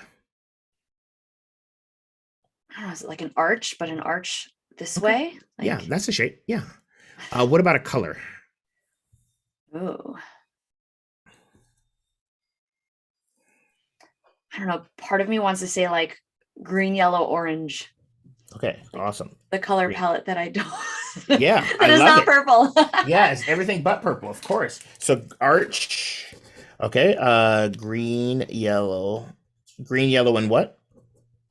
I don't know, is it like an arch, but an arch this Okay. way? Yeah, Like, that's a shape. Yeah. What about a color? oh, I don't know. Part of me wants to say like green, yellow, orange, Okay, like awesome. the color Green. palette that I don't Yeah, I that is love not it. purple. Yeah, it's everything but purple, of course. So arch. Okay, green, yellow, and what?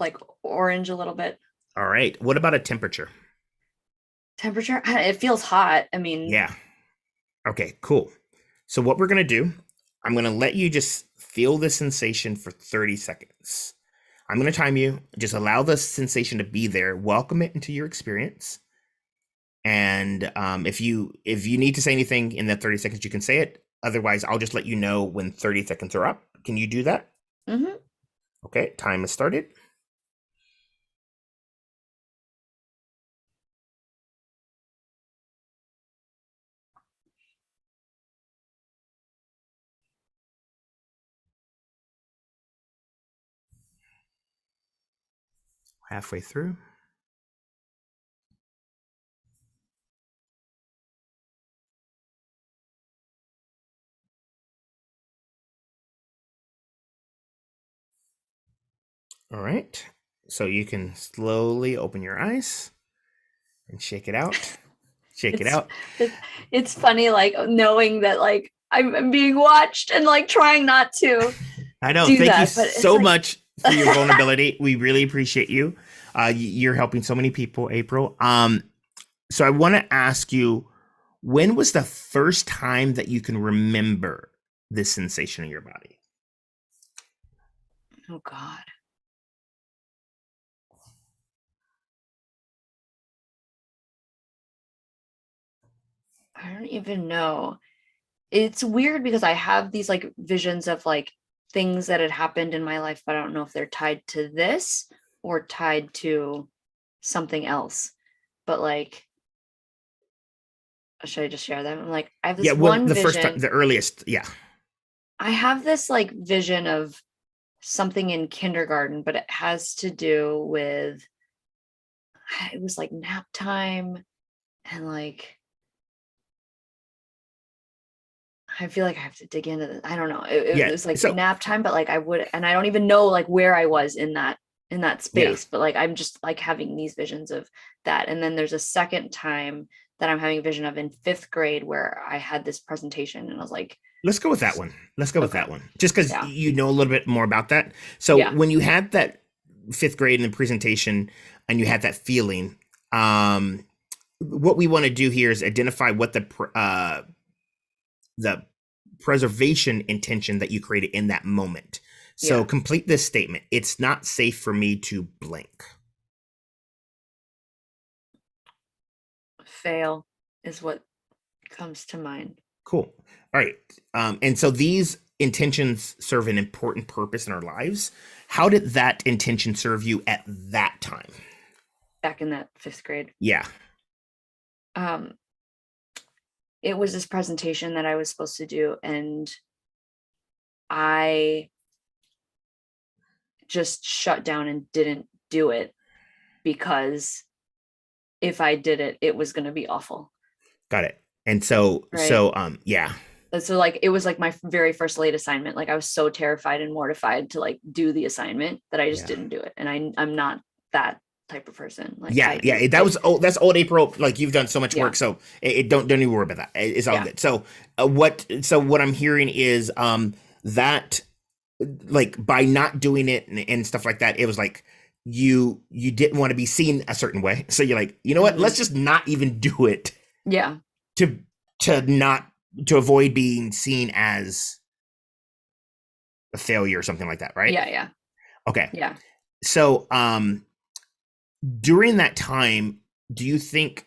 Like orange a little bit. All right. What about a temperature? Temperature, it feels hot. I mean, Yeah. Okay, cool. So what we're gonna do, I'm gonna let you just feel the sensation for 30 seconds. I'm gonna time you. Just allow the sensation to be there. Welcome it into your experience. And if you need to say anything in that 30 seconds, you can say it. Otherwise, I'll just let you know when 30 seconds are up. Can you do that? mhm. Okay, time has started. Halfway through. All right. So you can slowly open your eyes and shake it out. Shake it It's out. it's funny, like knowing that like I'm being watched and like trying not to I know. do Thank you that, but it's so like much for your vulnerability. We really appreciate you. You're helping so many people, April. So I want to ask you, when was the first time that you can remember this sensation in your body? oh God. I don't even know. It's weird because I have these like visions of like things that had happened in my life, but I don't know if they're tied to this or tied to something else. But like, should I just share them? I'm like, I have Yeah, this when one the first time, vision. the earliest. Yeah. I have this like vision of something in kindergarten, but it has to do with it was like nap time and like I feel like I have to dig into this. I don't know. It Yeah. was like So, nap time, but like I would, and I don't even know like where I was in that yeah. space. But like I'm just like having these visions of that. And then there's a second time that I'm having a vision of in fifth grade where I had this presentation, and I was like, Let's go with that one. Let's go with okay, that one. Just because yeah, you know a little bit more about that. So yeah, when you had that fifth grade in the presentation and you had that feeling, um, what we want to do here is identify what the preservation intention that you created in that moment. So yeah. complete this statement. It's not safe for me to blink. Fail is what comes to mind. Cool. All right. And so these intentions serve an important purpose in our lives. How did that intention serve you at that time? Back in that 5th grade. Yeah. Um, it was this presentation that I was supposed to do, and I just shut down and didn't do it because if I did it, it was going to be awful. Got it. And so, right? Yeah. So like, it was like my very first late assignment. Like I was so terrified and mortified to like do the assignment that I just didn't do it. And I'm not that type of person. Like, that's old Apryl. Like you've done so much work. So don't even worry about that. It's all good. So what I'm hearing is, that like by not doing it and stuff like that, it was like, you didn't want to be seen a certain way. So you're like, you know what, let's just not even do it. Yeah. To avoid being seen as a failure or something like that, right? Yeah, yeah. Okay. Yeah. So, during that time, do you think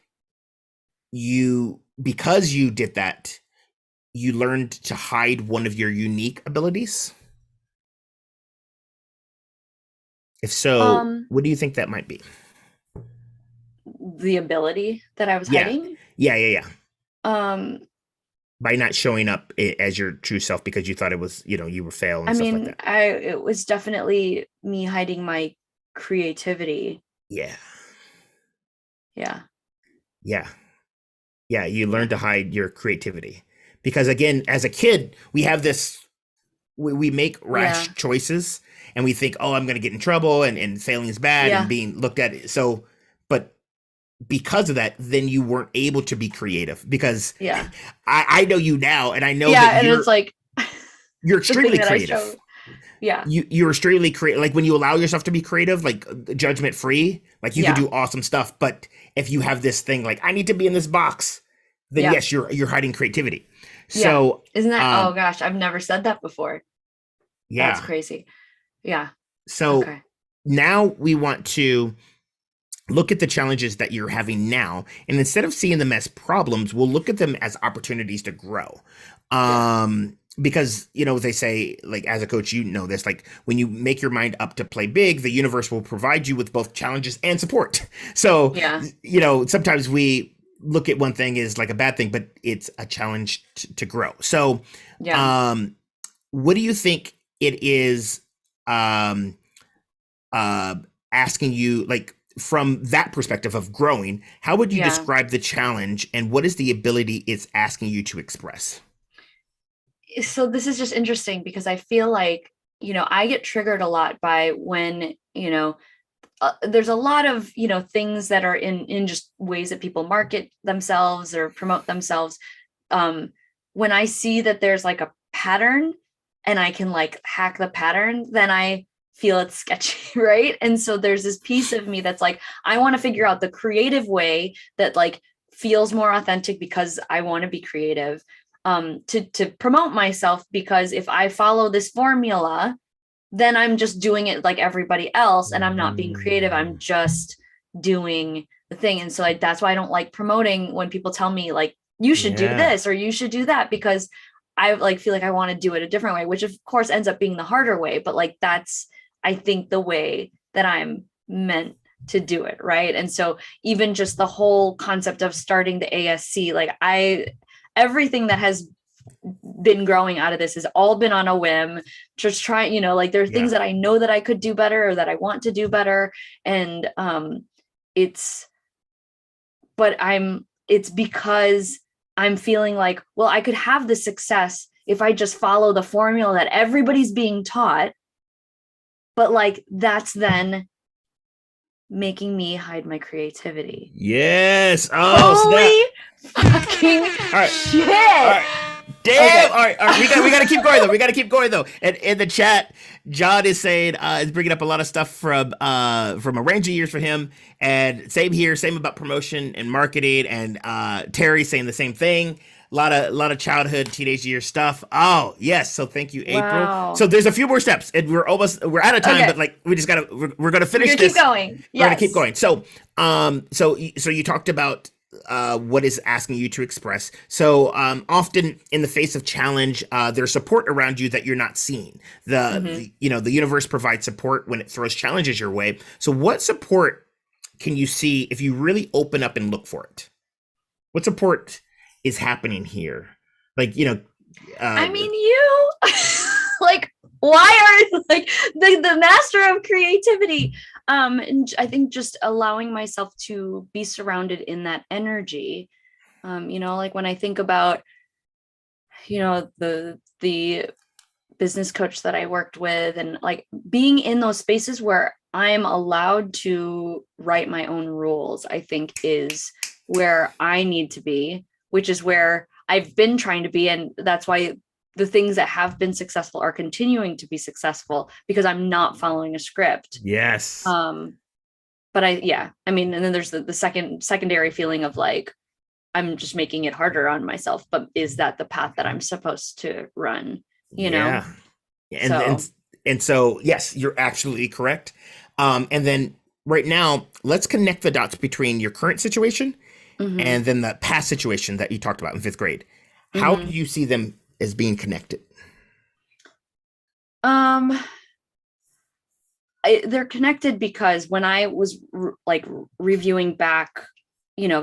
because you did that, you learned to hide one of your unique abilities? If so, what do you think that might be? The ability that I was hiding? Yeah. By not showing up as your true self because you thought it was, you were failing and stuff like that. It was definitely me hiding my creativity. Yeah. Yeah. Yeah. Yeah. You learn to hide your creativity because again, as a kid, we have this, we make rash choices and we think, oh, I'm going to get in trouble and failing is bad and being looked at. So, but because of that, then you weren't able to be creative because I know you now and I know that and it's like you're extremely creative. Yeah. You're extremely creative. Like when you allow yourself to be creative, like judgment free, like you can do awesome stuff. But if you have this thing, like I need to be in this box, then yes, you're hiding creativity. So isn't that, oh gosh, I've never said that before. Yeah. That's crazy. Yeah. So now we want to look at the challenges that you're having now. And instead of seeing them as problems, we'll look at them as opportunities to grow. Because, they say, like, as a coach, this, like, when you make your mind up to play big, the universe will provide you with both challenges and support. So, sometimes we look at one thing as like a bad thing, but it's a challenge to grow. So, what do you think it is asking you, like, from that perspective of growing, how would you describe the challenge and what is the ability it's asking you to express? So this is just interesting because I feel like, I get triggered a lot by when, there's a lot of, things that are in just ways that people market themselves or promote themselves. When I see that there's like a pattern and I can like hack the pattern, then I feel it's sketchy, right? And so there's this piece of me that's like, I want to figure out the creative way that like feels more authentic because I want to be creative, to promote myself, because if I follow this formula, then I'm just doing it like everybody else and I'm not being creative. I'm just doing the thing. And so like, that's why I don't like promoting when people tell me like, you should do this or you should do that, because I like feel like I want to do it a different way, which of course ends up being the harder way. But like, that's, I think, the way that I'm meant to do it. Right. And so even just the whole concept of starting the ASC, like everything that has been growing out of this has all been on a whim, just trying, like there are things that I know that I could do better or that I want to do better. And it's because I'm feeling like, well, I could have the success if I just follow the formula that everybody's being taught. But like, that's then making me hide my creativity. Yes. Oh, fucking shit. All right. Damn. All right. We got to keep going though. We got to keep going though. And in the chat, John is saying, is bringing up a lot of stuff from a range of years for him. And same here, same about promotion and marketing. And Terry saying the same thing. A lot of childhood, teenage year stuff. Oh yes. So thank you, Apryl. Wow. So there's a few more steps and we're out of time, but like, we just we're going to finish this. Keep going. We're going to keep going. So, so you talked about what is asking you to express. So often in the face of challenge, there's support around you that you're not seeing. The universe provides support when it throws challenges your way. So what support can you see if you really open up and look for it? What support is happening here? Like, I mean, you like, why are like the master of creativity? And I think just allowing myself to be surrounded in that energy. Like when I think about, the business coach that I worked with, and like being in those spaces where I'm allowed to write my own rules, I think is where I need to be, which is where I've been trying to be. And that's why the things that have been successful are continuing to be successful, because I'm not following a script. yes. But I mean, and then there's the secondary feeling of like, I'm just making it harder on myself, but is that the path that I'm supposed to run? Yeah. And so, yes, you're absolutely correct. And then right now, let's connect the dots between your current situation and then the past situation that you talked about in fifth grade. How do you see them as being connected? They're connected because when I was reviewing back,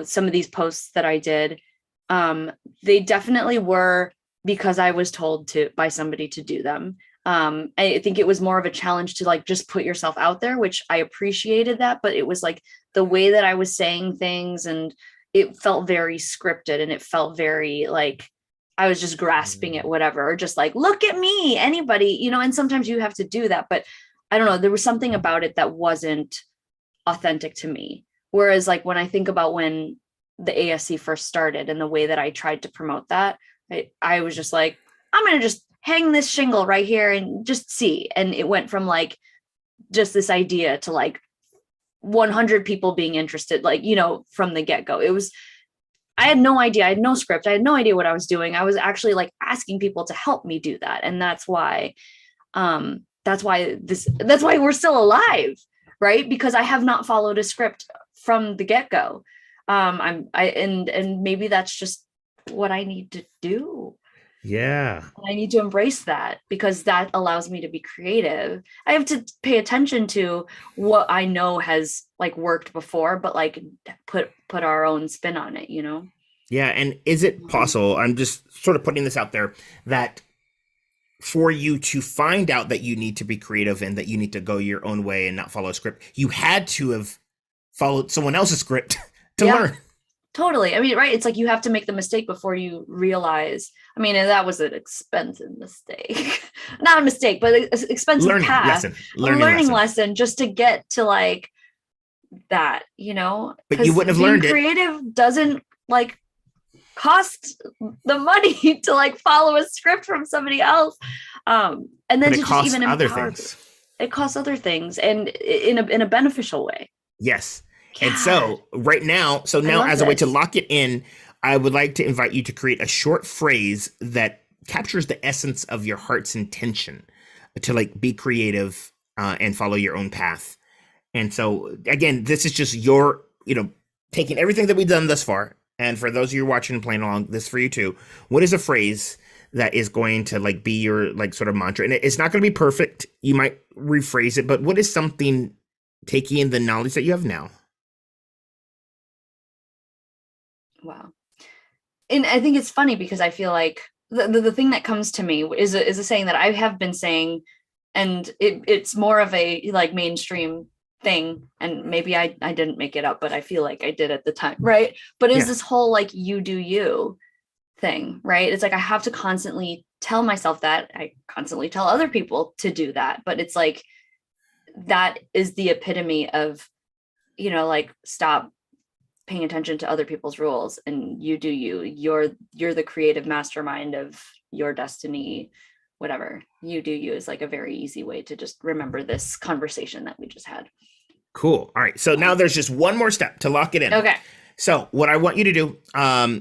some of these posts that I did, they definitely were because I was told to by somebody to do them. I think it was more of a challenge to like just put yourself out there, which I appreciated that, but it was like the way that I was saying things, and it felt very scripted, and it felt very like I was just grasping at whatever, or just like, look at me, anybody, and sometimes you have to do that, but I don't know, there was something about it that wasn't authentic to me. Whereas like when I think about when the ASC first started and the way that I tried to promote that, I was just like, I'm going to just hang this shingle right here and just see. And it went from like just this idea to like 100 people being interested, like, from the get-go. I had no idea. I had no script. I had no idea what I was doing. I was actually like asking people to help me do that. And that's why we're still alive, right? Because I have not followed a script from the get-go. And maybe that's just what I need to do. Yeah. I need to embrace that, because that allows me to be creative. I have to pay attention to what I know has like worked before, but like put our own spin on it, Yeah. And is it possible, I'm just sort of putting this out there, that for you to find out that you need to be creative and that you need to go your own way and not follow a script, you had to have followed someone else's script to learn. Totally. I mean, right. It's like you have to make the mistake before you realize. I mean, and that was an expensive mistake. Not a mistake, but an expensive learning lesson just to get to like that, But you wouldn't have learned it. Creative doesn't like cost the money to like follow a script from somebody else. And then to just even other things. It costs other things, and in a beneficial way. Yes. And so right now, as a way to lock it in, I would like to invite you to create a short phrase that captures the essence of your heart's intention to like be creative and follow your own path. And so again, this is just your, taking everything that we've done thus far. And for those of you watching and playing along, this for you too. What is a phrase that is going to like be your like sort of mantra? And it's not going to be perfect. You might rephrase it, but what is something taking in the knowledge that you have now? Wow. And I think it's funny because I feel like the thing that comes to me is a saying that I have been saying, and it's more of a like mainstream thing, and maybe I didn't make it up, but I feel like I did at the time, right? But it's this whole like you do you thing, right? It's like I have to constantly tell myself that. I constantly tell other people to do that, but it's like that is the epitome of, like stop paying attention to other people's rules and you do you. You're the creative mastermind of your destiny. Whatever, you do you is like a very easy way to just remember this conversation that we just had. Cool. All right. So now there's just one more step to lock it in. Okay. So what I want you to do,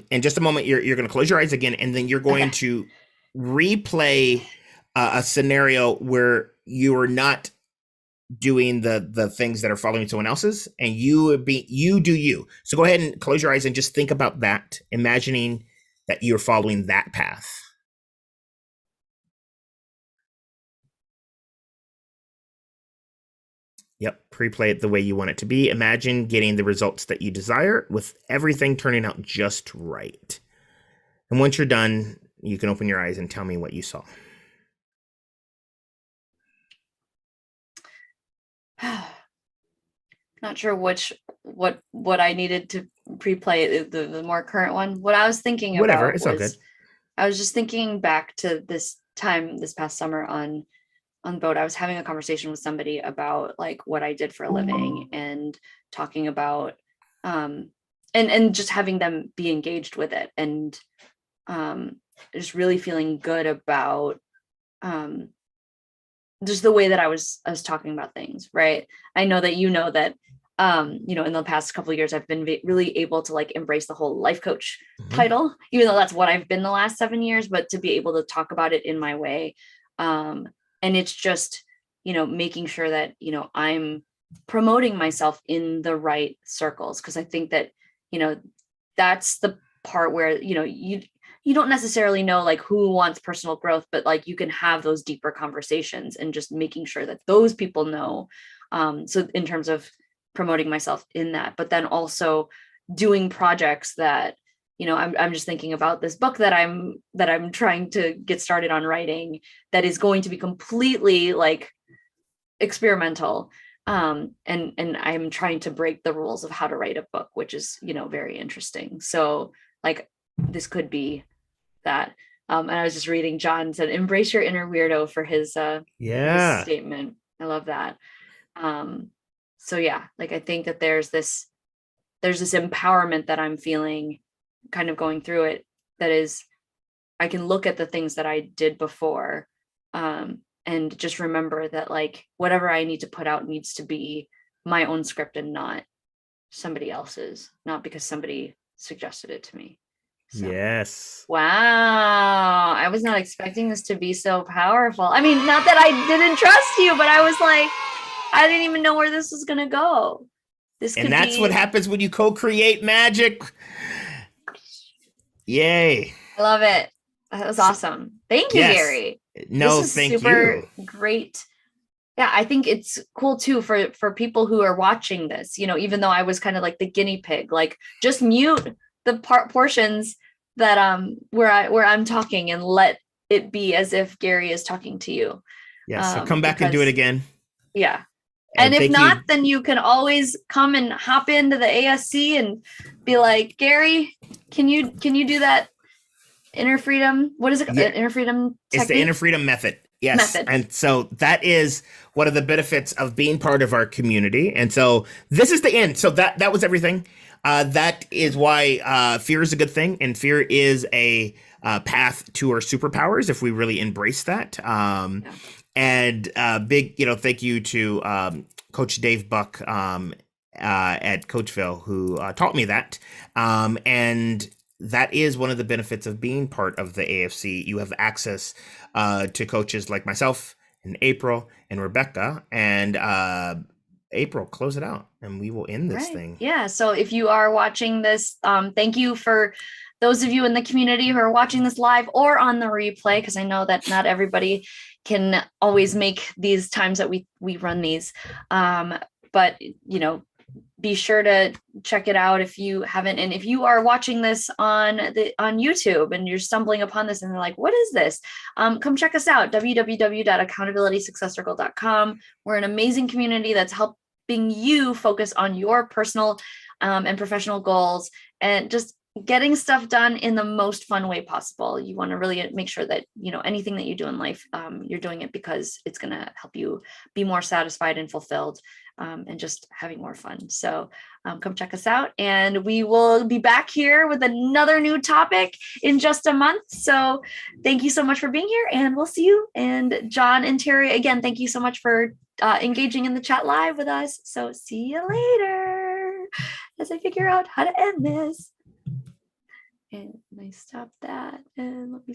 in just a moment, you're going to close your eyes again, and then you're going to replay a scenario where you are not doing the things that are following someone else's, and you do you. So go ahead and close your eyes and just think about that, imagining that you're following that path. Yep, pre-play it the way you want it to be. Imagine getting the results that you desire with everything turning out just right. And once you're done, you can open your eyes and tell me what you saw. Not sure what I needed to pre-play, the more current one. What I was thinking Whatever, about it's all good. was, I was just thinking back to this time this past summer on the boat. I was having a conversation with somebody about like what I did for a living, and talking about and just having them be engaged with it, and just really feeling good about just the way that I was talking about things, right? I know that that in the past couple of years I've been really able to like embrace the whole life coach title, even though that's what I've been the last 7 years, but to be able to talk about it in my way. And it's just, making sure that, I'm promoting myself in the right circles. Cause I think that, that's the part where, you don't necessarily know like who wants personal growth, but like you can have those deeper conversations, and just making sure that those people know. So in terms of promoting myself in that, but then also doing projects that, I'm just thinking about this book that I'm trying to get started on writing, that is going to be completely like experimental. And I'm trying to break the rules of how to write a book, which is, very interesting. So like this could be that. And I was just reading, John said, embrace your inner weirdo for his statement. I love that. So yeah, like I think that there's this empowerment that I'm feeling kind of going through it, that is, I can look at the things that I did before, and just remember that like whatever I need to put out needs to be my own script and not somebody else's, not because somebody suggested it to me. So, yes. wow. I was not expecting this to be so powerful. I mean, not that I didn't trust you, but I was like, I didn't even know where this was going to go. And that's what happens when you co-create magic. Yay. I love it. That was awesome. Thank you, Gary. No, this is thank super you. Great. Yeah, I think it's cool too for people who are watching this, even though I was kind of like the guinea pig, like just mute the portions that where I'm talking, and let it be as if Gary is talking to you. Yeah, so come back and do it again. Yeah. And if not, then you can always come and hop into the ASC and be like, Gary, can you do that inner freedom? What is it? Yeah. Inner freedom technique? It's the inner freedom method. Yes. And so that is one of the benefits of being part of our community. And so this is the end. So that was everything. That is why fear is a good thing, and fear is a path to our superpowers if we really embrace that. And big, thank you to Coach Dave Buck at Coachville, who taught me that. And that is one of the benefits of being part of the AFC. You have access to coaches like myself and Apryl and Rebecca. And Apryl, close it out, and we will end this thing. Yeah. So if you are watching this, thank you for those of you in the community who are watching this live or on the replay, because I know that not everybody can always make these times that we run these. But, be sure to check it out if you haven't. And if you are watching this on YouTube and you're stumbling upon this and they're like, what is this? Come check us out, www.accountabilitysuccesscircle.com. We're an amazing community that's helping you focus on your personal and professional goals, and just getting stuff done in the most fun way possible. You want to really make sure that, anything that you do in life, you're doing it because it's going to help you be more satisfied and fulfilled, and just having more fun. So come check us out, and we will be back here with another new topic in just a month. So thank you so much for being here, and we'll see you. And John and Terry, again, thank you so much for engaging in the chat live with us. So see you later as I figure out how to end this. And I stop that, and let me